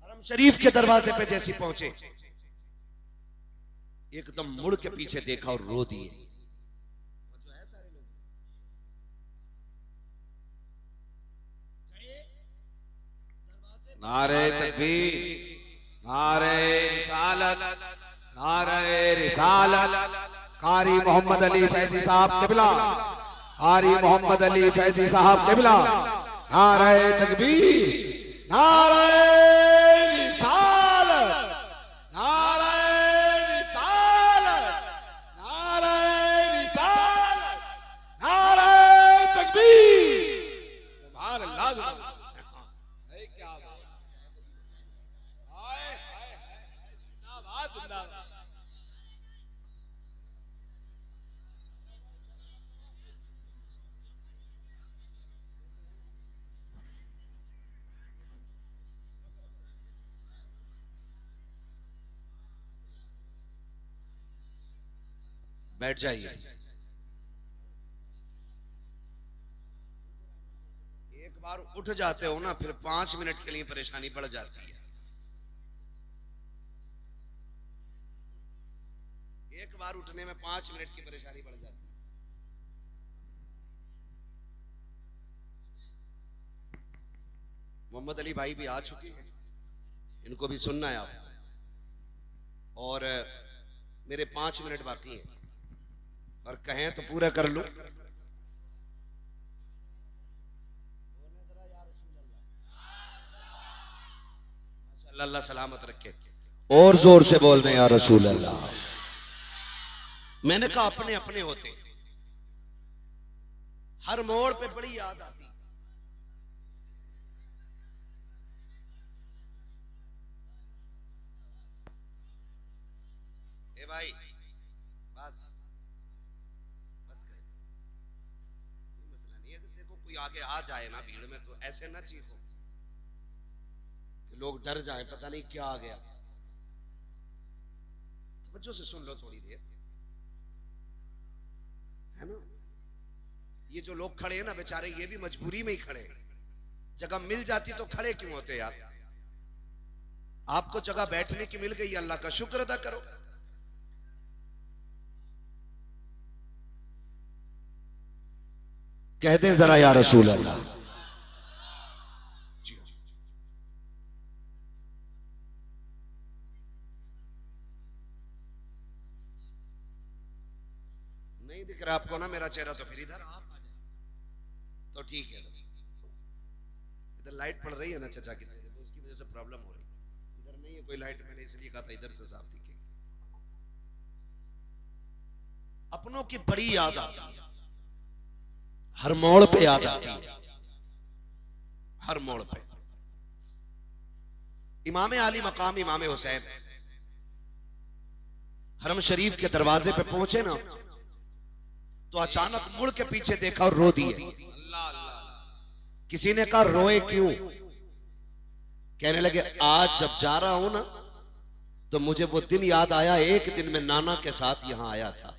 हरम शरीफ के दरवाजे पे जैसे पहुंचे, एकदम मुड़ के पीछे देखा और रो दिए। नारे तकबीर, नारे रिसालत, नारे रिसालत। कारी मोहम्मद अली फैजी साहब किबला, कारी मोहम्मद अली फैजी साहब किबला। नारे तकबीर, नारे रिसालत, नारे रिसालत, नारे रिसालत, नारे तकबीर। सुभान अल्लाह, सुभान अल्लाह। क्या बात, हाय हाय हाय, जिंदाबाद, जिंदाबाद। बैठ जाइए। एक बार उठ जाते हो ना, फिर 5 मिनट के लिए परेशानी बढ़ जाती है। एक बार उठने में 5 मिनट की परेशानी बढ़ जाती है। मोहम्मद अली भाई भी आ चुके हैं, इनको भी सुनना है आप। और मेरे 5 मिनट बाकी हैं और कहें तो पूरा कर लूं। अल्लाह सलामत रखे। और जोर से बोल रहे हैं या रसूल अल्लाह। मैंने कहा अपने अपने होते, हर मोड़ पे बड़ी याद आती। ए भाई बस बस कर, कोई मसला नहीं है। देखो कोई आगे आ जाए ना भीड़ में तो ऐसे ना चीखो कि लोग डर जाएं, पता नहीं क्या आ गया। तवज्जो से सुन लो थोड़ी देर, है ना। ये जो लोग खड़े हैं ना बेचारे, ये भी मजबूरी में ही खड़े हैं। जगह मिल जाती तो खड़े क्यों होते यार। आपको जगह बैठने की मिल गई, अल्लाह का शुक्र अदा करो। कह दें जरा या रसूल अल्लाह। नहीं दिख रहा आपको ना मेरा चेहरा, तो फिर इधर आप आ जाए तो ठीक है। इधर लाइट पड़ रही है ना चचा की, तो उसकी वजह से प्रॉब्लम हो रही है। इधर नहीं है कोई लाइट, मैंने इसलिए कहा था इधर से साफ दिखेगी। अपनों की बड़ी याद आती है, हर मोड़ पे याद आती है, हर मोड़ पे। इमाम आली मकाम इमाम हुसैन हरम शरीफ के दरवाजे पे पहुंचे ना, तो अचानक मुड़ के पीछे देखा और रो दिए। किसी ने कहा रोए क्यों? कहने लगे आज जब जा रहा हूं ना, तो मुझे वो दिन याद आया, एक दिन मैं नाना के साथ यहां आया था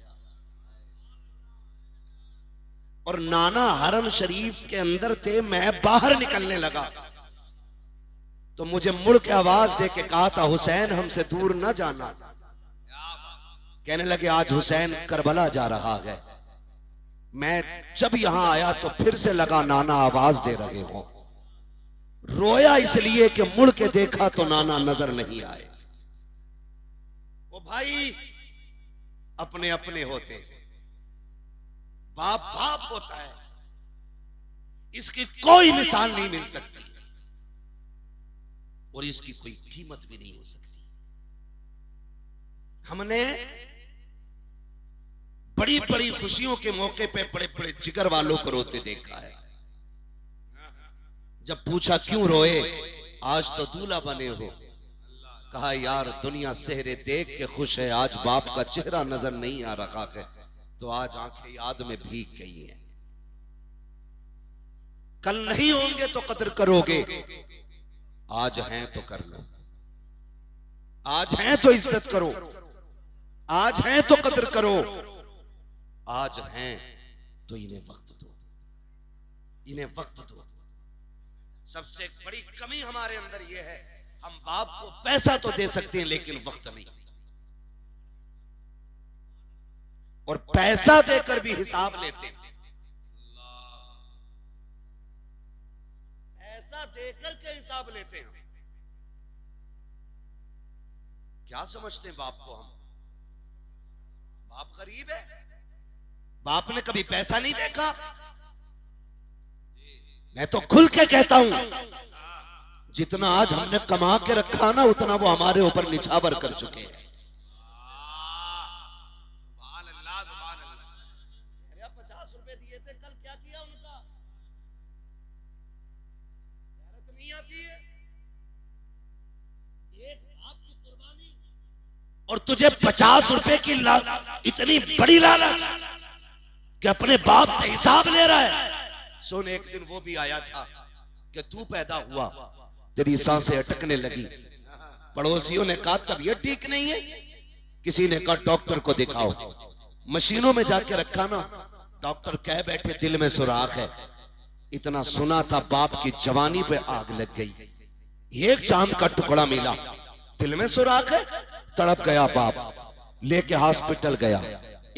और नाना हरम शरीफ के अंदर थे, मैं बाहर निकलने लगा तो मुझे मुड़ के आवाज दे के कहा था हुसैन हमसे दूर न जाना। कहने लगे आज हुसैन करबला जा रहा है। मैं जब यहां आया तो फिर से लगा नाना आवाज दे रहे हो। रोया इसलिए कि मुड़ के देखा तो नाना नजर नहीं आए। वो भाई अपने अपने होते हैं, बाप बाप होता है, इसकी कोई मिसाल नहीं मिल सकती और इसकी कोई कीमत भी नहीं हो सकती। हमने बड़ी बड़ी खुशियों के मौके पे बड़े बड़े जिगर वालों को रोते देखा है। जब पूछा क्यों रोए, आज तो दूल्हा बने हो, कहा यार दुनिया सेहरे देख के खुश है, आज बाप का चेहरा नजर नहीं आ रहा है तो आज आंखें याद में भीग गई हैं। कल नहीं होंगे तो कदर करोगे, आज हैं तो कर लो, आज हैं तो इज्जत करो, आज हैं तो कदर करो, आज हैं तो इन्हें वक्त दो, इन्हें वक्त दो। सबसे बड़ी कमी हमारे अंदर यह है, हम बाप को पैसा तो दे सकते हैं लेकिन वक्त नहीं, और पैसा देकर भी हिसाब लेते हैं, पैसा देकर के हिसाब लेते हैं। क्या समझते हैं बाप को हम? बाप गरीब है, बाप ने कभी पैसा नहीं देखा। मैं तो खुल के कहता हूं, जितना आज हमने कमा के रखा ना उतना वो हमारे ऊपर निछावर कर चुके हैं। 50 रुपए दिए थे, कल क्या किया उनका? गैरत नहीं आती है? एक आपकी कुर्बानी और तुझे 50 रुपए की इतनी बड़ी लालच कि अपने बाप से हिसाब ले रहा है। सुन, एक दिन वो भी आया था कि तू पैदा हुआ, तेरी सांसें अटकने लगी, पड़ोसियों ने कहा तबीयत ठीक नहीं है, किसी ने कहा डॉक्टर को दिखाओ, मशीनों में जाके रखा ना, डॉक्टर कह बैठे दिल में सुराख है। इतना सुना था, बाप की जवानी पे आग लग गई। एक चांद का टुकड़ा मिला, दिल में सुराख है, तड़प गया बाप, लेके हॉस्पिटल गया।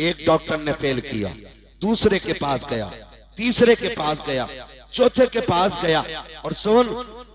एक डॉक्टर ने फेल किया, दूसरे के पास गया, तीसरे के पास गया, चौथे के पास गया। और सुन,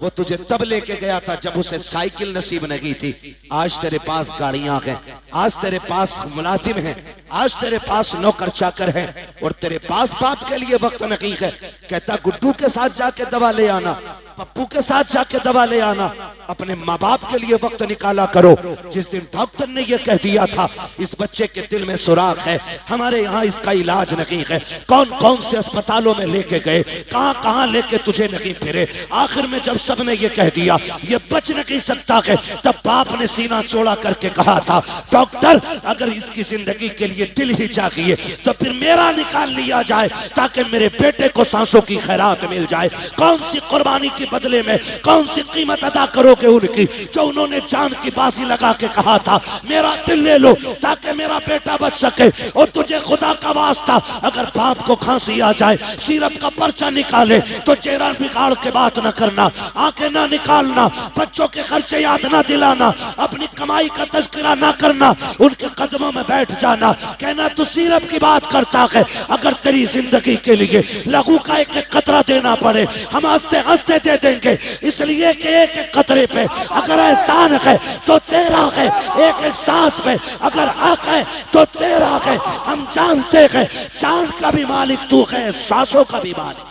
वो तुझे तब लेके गया था जब उसे साइकिल नसीब नहीं थी। आज तेरे पास गाड़ियां हैं, आज तेरे पास मुलाजिम हैं, आज तेरे पास नौकर चाकर हैं, और तेरे पास बाप के लिए वक्त नहीं है। कहता गुड्डू के साथ जाके दवा ले आना, पप्पू के साथ जाके दवा ले आना, अपने माँ बाप के लिए वक्त निकाला करो। जिस दिन डॉक्टर ने यह कह दिया था इस बच्चे के दिल में सुराख है, हमारे यहाँ इसका इलाज नहीं है, कौन कौन से अस्पतालों में लेके गए, कहां कहां लेके तुझे नहीं फिरे, आखिर में जब सबने ये कह दिया ये बच नहीं सकता है, तब बाप ने सीना चौड़ा करके कहा था डॉक्टर अगर इसकी जिंदगी के लिए दिल ही चाहिए तो फिर मेरा निकाल लिया जाए ताकि मेरे बेटे को सांसों की खैरात मिल जाए। कौन सी कुर्बानी के बदले में कौन सी कीमत अदा करोगे उनकी, जो उन्होंने जान की बाजी लगा के कहा था मेरा दिल ले लो ताकि मेरा बेटा बच सके। और तुझे खुदा का वास्ता अगर बाप को खांसी आ जाए, सीरप का पर्चा निकाले तो चेहरा बिगाड़ के बात न करना, आंखें ना निकालना, बच्चों के खर्चे याद ना दिलाना, अपनी कमाई का तज़किरा ना करना, उनके कदमों में बैठ जाना, कहना तू सीरप की बात करता है। अगर तेरी जिंदगी के लिए लहू का एक कतरा देना पड़े, हम हंसते हंसते दे देंगे, इसलिए कि एक एक कतरे पे अगर एहसान है तो तेरा है, एक एक सांस पे अगर हक है तो तेरा है। हम जानते हैं चांद का भी मालिक तू है, सांसों का भी मालिक।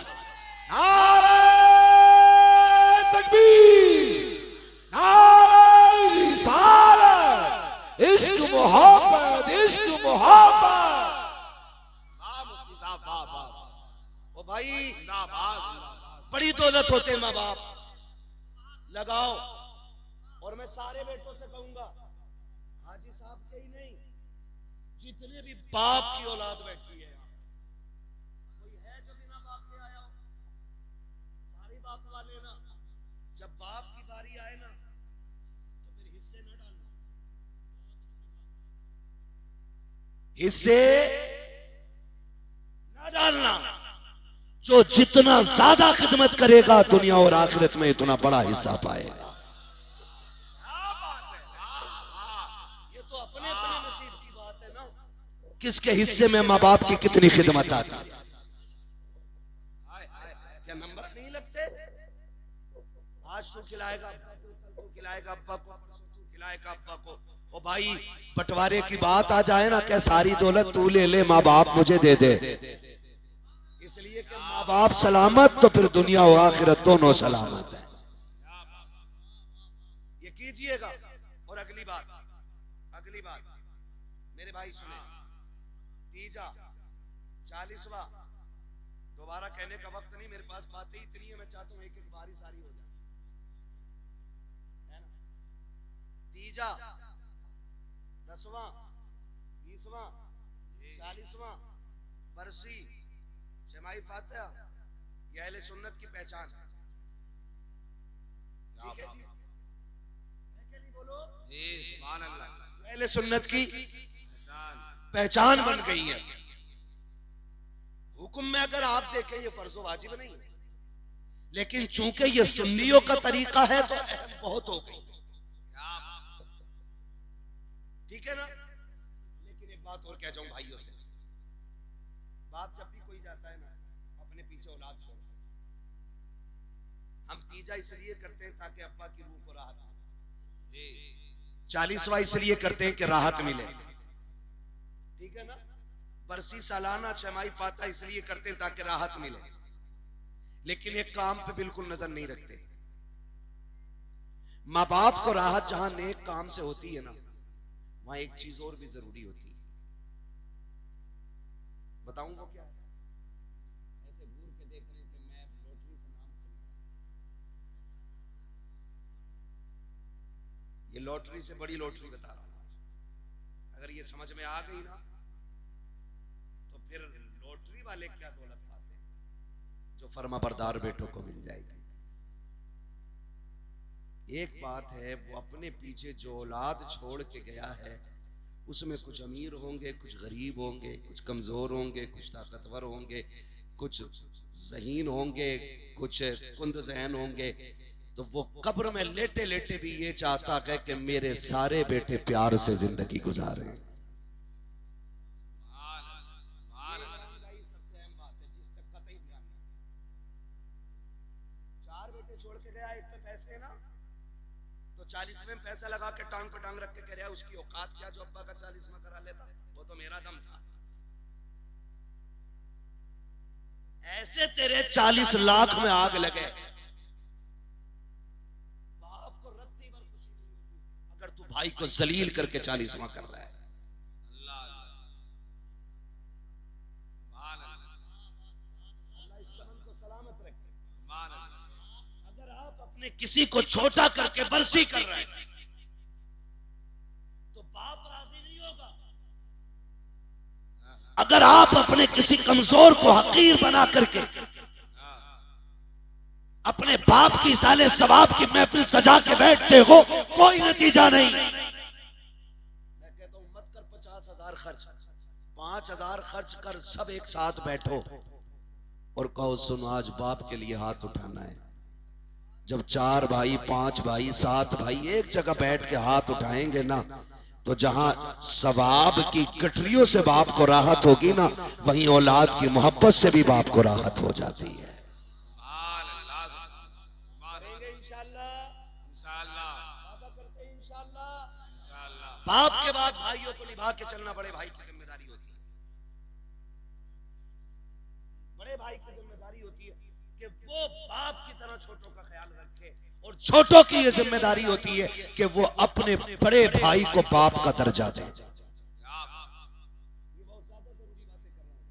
नारे तकबीर, नारे रिसालत, इश्क मोहब्बत, इश्क मोहब्बत। वाह मुफ्ती साहब, वाह वाह। ओ भाई जिंदाबाद, जिंदाबाद। बड़ी दौलत होते माँ बाप, लगाओ। और मैं सारे बेटों से कहूंगा, हाजी साहब के ही नहीं, जितने भी बाप की औलाद बैठी है, कोई है जो बिना बाप के आया हो? सारे बाप वाले ना, जब बाप की बारी आए ना तो फिर हिस्से न डालना, हिस्से न डालना। जो जितना ज्यादा खिदमत करेगा दुनिया और आखिरत में इतना बड़ा हिस्सा पाएगा। ये तो अपने अपने नसीब की बात है ना, किसके हिस्से में माँ बाप की कितनी खिदमत आती है। क्या नंबर नहीं लगते? आज तू खिलाएगा अब्बा को, कल तू खिलाएगा अब्बा को, परसों तू खिलाएगा अब्बा को। ओ भाई बंटवारे की बात आ जाए ना, क्या सारी दौलत तू ले ले, माँ बाप मुझे दे दे, इसलिए कि माँ बाप सलामत तो फिर दुनिया और आखिरत दोनों सलामत है। ये कीजिएगा। और अगली बात मेरे भाई सुने, तीजा 40वां, दोबारा कहने का वक्त नहीं मेरे पास, बातें इतनी है, मैं चाहता हूं एक एक बारी सारी हो जाए, है ना। तीजा 10वां 20वां 40वां बरसी जमाई फातिहा, ये अहले सुन्नत की पहचान है। ठीक है जी, है कि नहीं? बोलो जी, सुभान अल्लाह। अहले सुन्नत की पहचान बन गई है। हुक्म में अगर आप देखें ये फर्ज वाजिब नहीं है, लेकिन चूंकि ये सुन्नियों का तरीका है तो अहम बहुत हो गई। ठीक है ना। लेकिन एक बात और कह जाऊं भाइयों से, बाप जब भी कोई जाता है ना, अपने पीछे औलाद छोड़। हम तीजा इसलिए करते हैं ताकि अब्बा की रूह को राहत मिले, 40वां इसलिए करते हैं कि राहत मिले। ठीक है ना। बरसी सालाना छमाही फातिहा इसलिए करते हैं ताकि राहत मिले, लेकिन एक काम पे बिल्कुल नजर नहीं रखते। माँ बाप को राहत जहां नेक काम से होती है ना, वहां एक चीज और भी जरूरी होती है। बताऊं वो क्या है? ऐसे घूर के देख रहे थे, मैं लॉटरी से नाम खरीदा, ये लॉटरी से बड़ी लॉटरी बता रहा हूं। अगर ये समझ में आ गई ना तो फिर लॉटरी वाले क्या दौलत पाते हैं जो फर्माबरदार बेटों को मिल जाएगी। एक बात है, वो अपने पीछे जो औलाद छोड़ के गया है उसमें कुछ अमीर होंगे, कुछ गरीब होंगे, कुछ कमजोर होंगे, कुछ ताकतवर होंगे, कुछ ज़हीन होंगे, कुछ कुंद ज़हन होंगे। तो वो कब्र में लेटे लेटे भी ये चाहता है कि मेरे सारे बेटे प्यार से जिंदगी गुजारे। चार बेटे छोड़ के गया, एक पे पैसे ना, तो 40वें में पैसा लगा के टांग पे टांग रख के कह रहा है उसकी औकात क्या जो अब्बा का 40वां करा लेता, वो तो मेरा दम था। ऐसे तेरे 40 लाख में आग लगे, बाप को रत्ती भर खुशी नहीं होगी अगर तू भाई को जलील करके 40वां कर रहा है। किसी को छोटा करके बरसी कर रहा है तो बाप राजी नहीं होगा। अगर आप अपने किसी कमजोर को हकीर बना करके अपने बाप की साले सवाब की महफिल सजा के बैठते हो, कोई नतीजा नहीं। मैं कहता हूं मत कर 50,000 खर्च, 5,000 खर्च कर, सब एक साथ बैठो और कहो सुनो आज बाप के लिए हाथ उठाना है। जब 4 भाई 5 भाई 7 भाई एक जगह बैठ के हाथ उठाएंगे ना, तो जहां सवाब की गठरियों से बाप को राहत होगी ना, वहीं औलाद की मोहब्बत से भी बाप को राहत हो जाती है। बाप के बाद भाइयों को निभा के चलना बड़े भाई की जिम्मेदारी होती है। बड़े भाई की जिम्मेदारी होती है कि वो बाप की तरह छोटों का ख्याल रखे, और छोटों की ये जिम्मेदारी होती है कि वो अपने बड़े भाई को बाप का दर्जा दे। ये बहुत ज्यादा जरूरी बातें कर रहे हैं,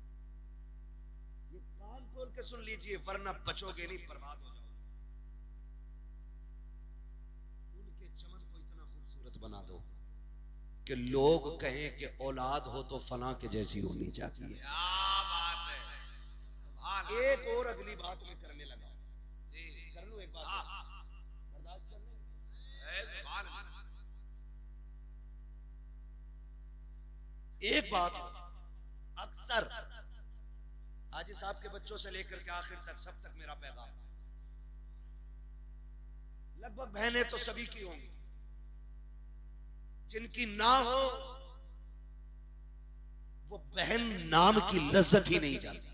ये कान खोल के सुन लीजिए, वरना बचोगे नहीं, बर्बाद हो जाओगे। उनके चमन को इतना खूबसूरत बना दो कि लोग कहें कि औलाद हो तो फलां के जैसी होनी चाहिए। एक और अगली बात में करने लगा, कर लूं एक बात, बर्दाश्त कर ले। एक बात अक्सर हाजी साहब के बच्चों से लेकर के आखिर तक सब तक मेरा पैगाम, लगभग बहनें तो सभी की होंगी, जिनकी ना हो वो बहन नाम की लज्जत ही नहीं जानती,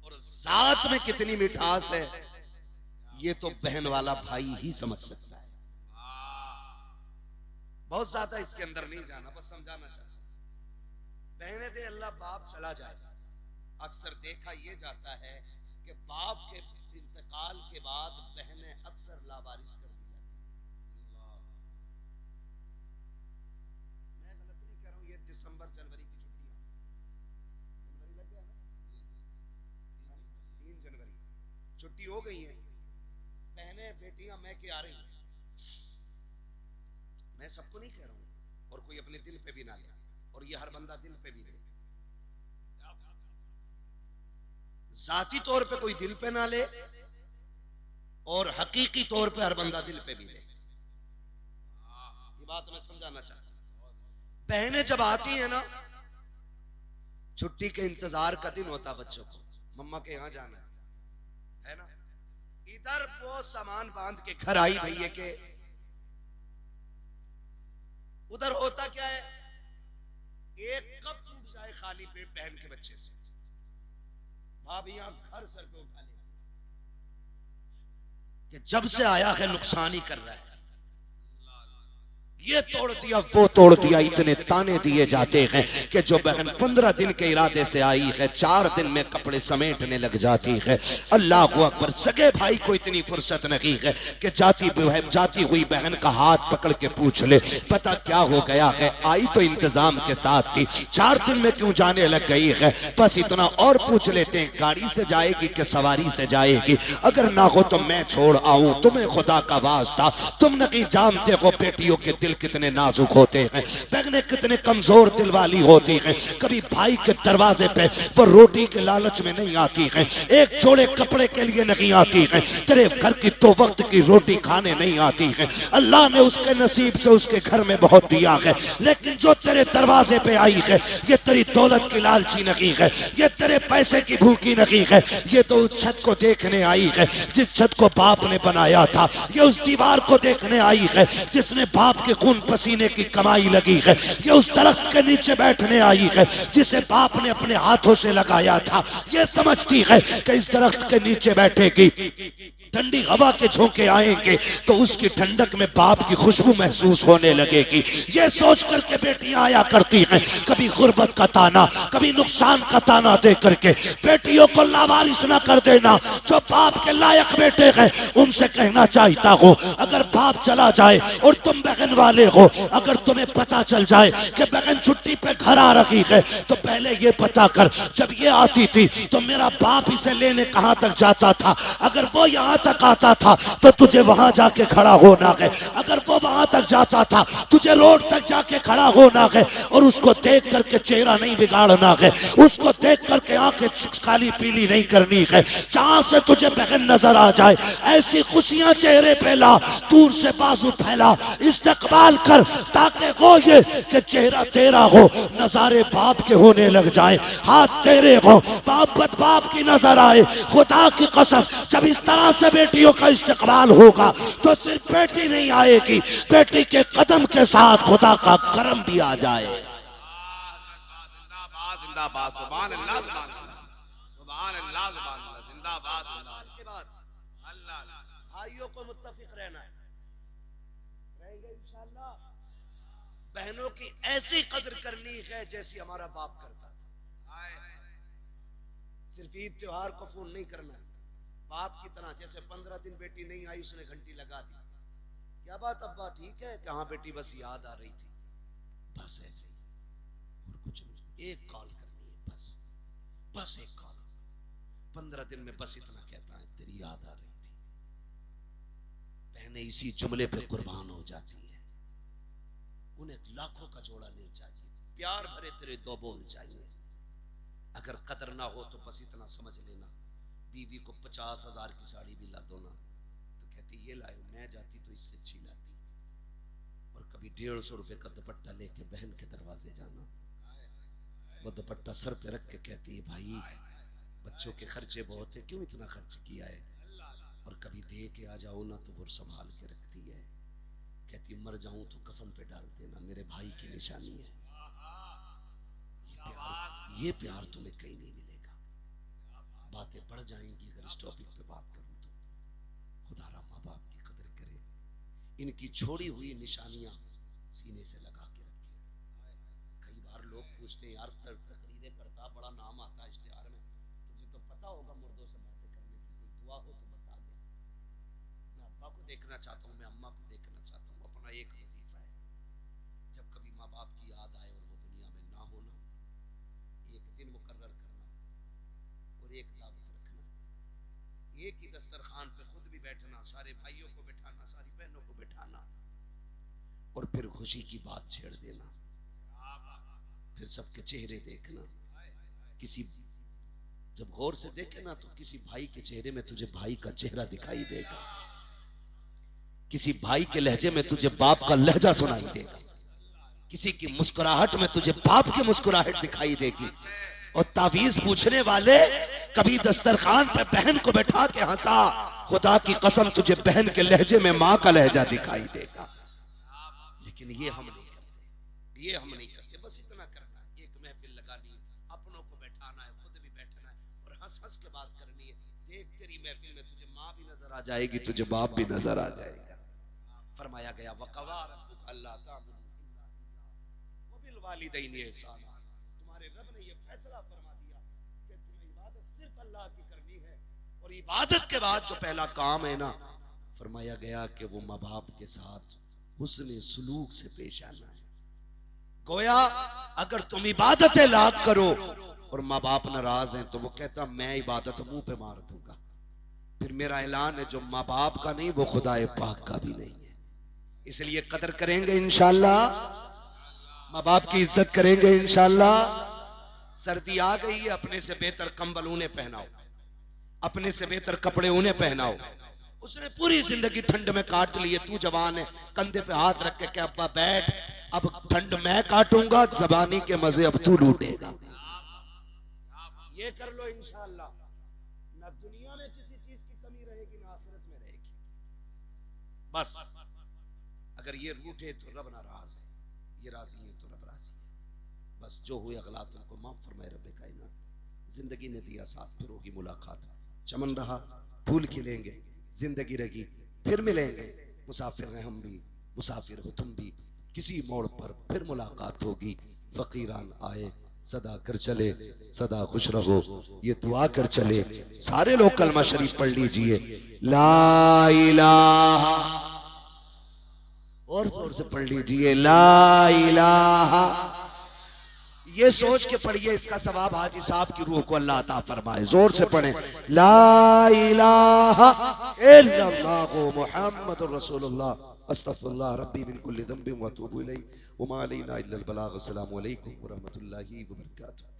और जात में कितनी मिठास है ये तो बहन वाला भाई ही समझ सकता है। बहुत ज्यादा इसके अंदर नहीं जाना, बस समझाना चाहता हूं। बहने दे अल्लाह बाप चला जाए, अक्सर देखा यह जाता है कि बाप के इंतकाल के बाद बहनें अक्सर लावारिस कर दी जाती। मैं गलत नहीं कह रहा हूं, ये दिसंबर जनवरी की छुट्टियां, जनवरी लग गया ना, 3 जनवरी छुट्टी हो गई है, बहनें बेटियां मैं के आ रही हैं। मैं सबको नहीं कह रहा हूं, और कोई अपने दिल पे भी ना ले, और ये हर बंदा दिल पे भी ले, जाती तौर पे कोई दिल पे ना ले, और हकीकी तौर पे हर बंदा दिल पे भी ले। ये बात मैं समझाना चाहता हूं। बहनें जब आती हैं ना, छुट्टी के इंतजार का दिन होता बच्चों को, मम्मा के यहां जाना है ना, इधर वो सामान बांध के घर आई भैया के, उधर होता क्या है, एक कप टूट जाए खाली पेट बहन के बच्चे से, भाभियां घर सर पे उठा ले कि जब से आया है नुकसान ही कर रहा है, ये तोड़ दिया वो तोड़ दिया। इतने ताने दिए जाते हैं कि जो बहन 15 दिन के इरादे से आई है 4 दिन में कपड़े समेटने लग जाती है। अल्लाह अकबर, सगे भाई को इतनी फुर्सत नहीं है कि जाती हुई बहन का हाथ पकड़ के पूछ ले पता क्या हो गया है, आई तो इंतजाम के साथ थी, 4 दिन में क्यों जाने लग गई है, बस इतना और पूछ लेते हैं गाड़ी से जाएगी कि सवारी से जाएगी, अगर ना हो तो मैं छोड़ आऊं, तुम्हें खुदा का वास्ता, तुम नहीं जानते हो बेटियों के दिल कितने नाजुक होते हैं, बहनें कितने कमजोर दिल वाली होती हैं। कभी भाई के दरवाजे पे वो रोटी के लालच में नहीं आती है, एक जोड़े कपड़े के लिए नहीं आती है, तेरे घर की 2 वक्त की रोटी खाने नहीं आती है। अल्लाह ने उसके नसीब से उसके घर में बहुत दिया है, लेकिन जो तेरे दरवाजे पे आई है ये तेरी दौलत की लालची नहीं है, ये तेरे पैसे की भूखी नहीं है, ये तो उस छत को देखने आई है जिस छत को बाप ने बनाया था, ये उस दीवार को देखने आई है जिसने बाप के खून पसीने की कमाई लगी है, ये उस दरख्त के नीचे बैठने आई है जिसे बाप ने अपने हाथों से लगाया था, ये समझती है कि इस दरख्त के नीचे बैठेगी, ठंडी हवा के झोंके आएंगे तो उसकी ठंडक में बाप की खुशबू महसूस होने लगेगी। ये सोच करके बेटियां आया करती हैं, कभी गुर्बत का ताना, कभी नुकसान का ताना दे करके। बेटियों को लावारिस ना कर देना, जो बाप के लायक बेटे हैं उनसे कहना चाहता हूँ, अगर बाप चला जाए और तुम बहन वाले हो, अगर तुम्हें पता चल जाए कि बहन छुट्टी पे घर आ रही है तो पहले ये पता कर जब ये आती थी तो मेरा बाप इसे लेने कहाँ तक जाता था, अगर वो यहाँ तक आता था तो तुझे वहां जाके खड़ा होना है, अगर वो वहां तक जाता था तुझे रोड तक जाके खड़ा होना है, और उसको देख करके चेहरा नहीं बिगाड़ना है, उसको देख करके आंखें काली पीली नहीं करनी है, जहां से तुझे बहन नजर आ जाए ऐसी खुशियां चेहरे पे ला, दूर से बाजू फैला, इस्तकबाल कर ताकि वो ये कि चेहरा तेरा हो, नजारे बाप के होने लग जाए, हाथ तेरे हो, बाप की नजर आए। खुदा की कसम जब इस तरह से बेटियों का इस्तकबाल होगा तो सिर्फ बेटी नहीं आएगी, बेटी के कदम के साथ खुदा का करम भी आ जाए। जिंदाबाद जिंदाबाद, सुभान अल्लाह, सुभान अल्लाह, जिंदाबाद। के बाद अल्लाह भाइयों को मुत्तफिक रहना है, रहेंगे बहनों की ऐसी कदर करनी है जैसी हमारा बाप करता था। सिर्फ ईद त्योहार को फोन नहीं करना, बाप की तरह। जैसे 15 दिन बेटी नहीं आई, उसने घंटी लगा दी, क्या बात अब्बा ठीक है, कहाँ बेटी बस याद आ रही थी, बस ऐसे ही और कुछ नहीं। एक कॉल करनी है बस, बस एक कॉल। 15 दिन में बस इतना कहता है तेरी याद आ रही थी। बहनें इसी जुमले पे कुर्बान हो जाती है। उन्हें लाखों का जोड़ा नहीं चाहिए, प्यार भरे तेरे दो बोल चाहिए। अगर कदर ना हो तो बस इतना समझ लेना, बीवी को 50,000 की साड़ी भी ला दो ना तो कहती ये लाओ, मैं जाती तो इससे अच्छी लाती। और कभी 150 रुपए का दुपट्टा लेके बहन के दरवाजे जाना, वो दुपट्टा सर पे रख के कहती है भाई बच्चों के खर्चे बहुत है, क्यों इतना खर्च किया है। और कभी दे के आ जाओ ना तो वो संभाल के रखती है, कहती मर जाऊं तो कफन पे डाल देना, मेरे भाई की निशानी है। ये प्यार तुम्हें कहीं नहीं मिलेगा। बातें बढ़ जाएंगी अगर इस टॉपिक पे बात करूं तो। खुदारा माँ बाप की कदर करें, इनकी छोड़ी हुई निशानियां सीने से लगा के रखें। कई बार लोग पूछते हैं यार तकरीरें करता बड़ा नाम आता है इश्तिहार में, तुझे तो पता होगा मुर्दों से बातें करने की, कोई दुआ हो तो बता दे। मैं अब्बा को देखना चाहता हूँ, मैं अम्मा को देखना चाहता हूँ। अपना एक वजीफा है, जब कभी माँ बाप की याद आए और वो दुनिया में ना होना, एक दिन मुकर्रर करना और एक दावत रखना, एक ही दस्तरखान पे खुद भी बैठना, सारे भाइयों को बैठाना, सारी बहनों को बैठाना और फिर खुशी की बात छेड़ देना, फिर सबके चेहरे देखना। किसी जब गौर से देखे ना तो किसी भाई के चेहरे में तुझे भाई का चेहरा दिखाई देगा, किसी भाई के लहजे में तुझे बाप का लहजा सुनाई देगा, किसी की मुस्कुराहट में तुझे बाप की मुस्कुराहट दिखाई देगी। और तावीज पूछने वाले कभी दस्तरखान पे बहन को बैठा के हंसा, खुदा की कसम तुझे बहन के लहजे में मां का लहजा दिखाई देगा। लेकिन ये हम नहीं करते, ये हम नहीं करते। बस इतना करना है, एक महफिल लगानी है, अपनों को बैठाना है, खुद भी बैठना है और हंस हंस के बात करनी है। देख तेरी महफिल में तुझे माँ भी नजर आ जाएगी, तुझे बाप भी नजर आ जाएगा। फरमाया गया वक़वा रब्बुका अल्ला ताबुदू व बिल वालिदैनि ihसाना। तुम्हारे रब ने ये फैसला फरमा दिया कि तुम्हें इबादत सिर्फ अल्लाह की करनी है। और इबादत के बाद जो पहला काम है ना, फरमाया गया कि वो माँ बाप के साथ हुस्न सुलूक से पेश आना है। गोया अगर तुम इबादतें लाख करो और माँ बाप नाराज हैं तो वो कहता मैं इबादत मुंह पे मार दूंगा। फिर मेरा ऐलान है जो माँ बाप का नहीं वो खुदाए पाक का भी नहीं है। इसलिए कदर करेंगे इंशाअल्लाह, माँ बाप की इज्जत करेंगे इंशाअल्लाह। सर्दी आ गई है, अपने से बेहतर कंबल उन्हें पहनाओ, अपने से बेहतर कपड़े उन्हें पहनाओ। उसने पूरी जिंदगी ठंड में काट ली है, तू जवान है, कंधे पे हाथ रख के क्या अब्बा बैठ, अब ठंड मैं काटूंगा, जबानी के मजे अब तू लूटेगा। ये कर लो इंशाअल्लाह, ना दुनिया में किसी चीज की कमी रहेगी ना आखिरत में रहेगी। बस अगर ये रूठे तो रब नाराज है, ये राजी है तो रब राजी है। बस जो हुए अगलात उनको माफ फरमाए रब कायनात। जिंदगी ने दिया साथ, फिर होगी मुलाकात। चमन रहा फूल खिलेंगे, जिंदगी रही फिर मिलेंगे। मुसाफिर हैं हम भी, मुसाफिर हो तुम भी, किसी मोड़ पर फिर मुलाकात होगी। फकीरान आए सदा कर चले, सदा खुश रहो, ये दुआ कर चले। सारे लोग कलमा शरीफ पढ़ लीजिए, ला इलाहा, और जोर से पढ़ लीजिए ला इलाहा। ये सोच के पढ़िए इसका सवाब हाजी साहब की रूह को अल्लाह अता फरमाए। जोर से पढ़े ला इलाहा इल्लल्लाहु मुहम्मदुर रसूलुल्लाह अस्तगफिरुल्लाह रब्बी मिन कुल्ली ज़ंबिन व अतूबु इलैहि व मा अलैना इल्लल बलाग। अस्सलामु अलैकुम व रहमतुल्लाहि व बरकातुहू।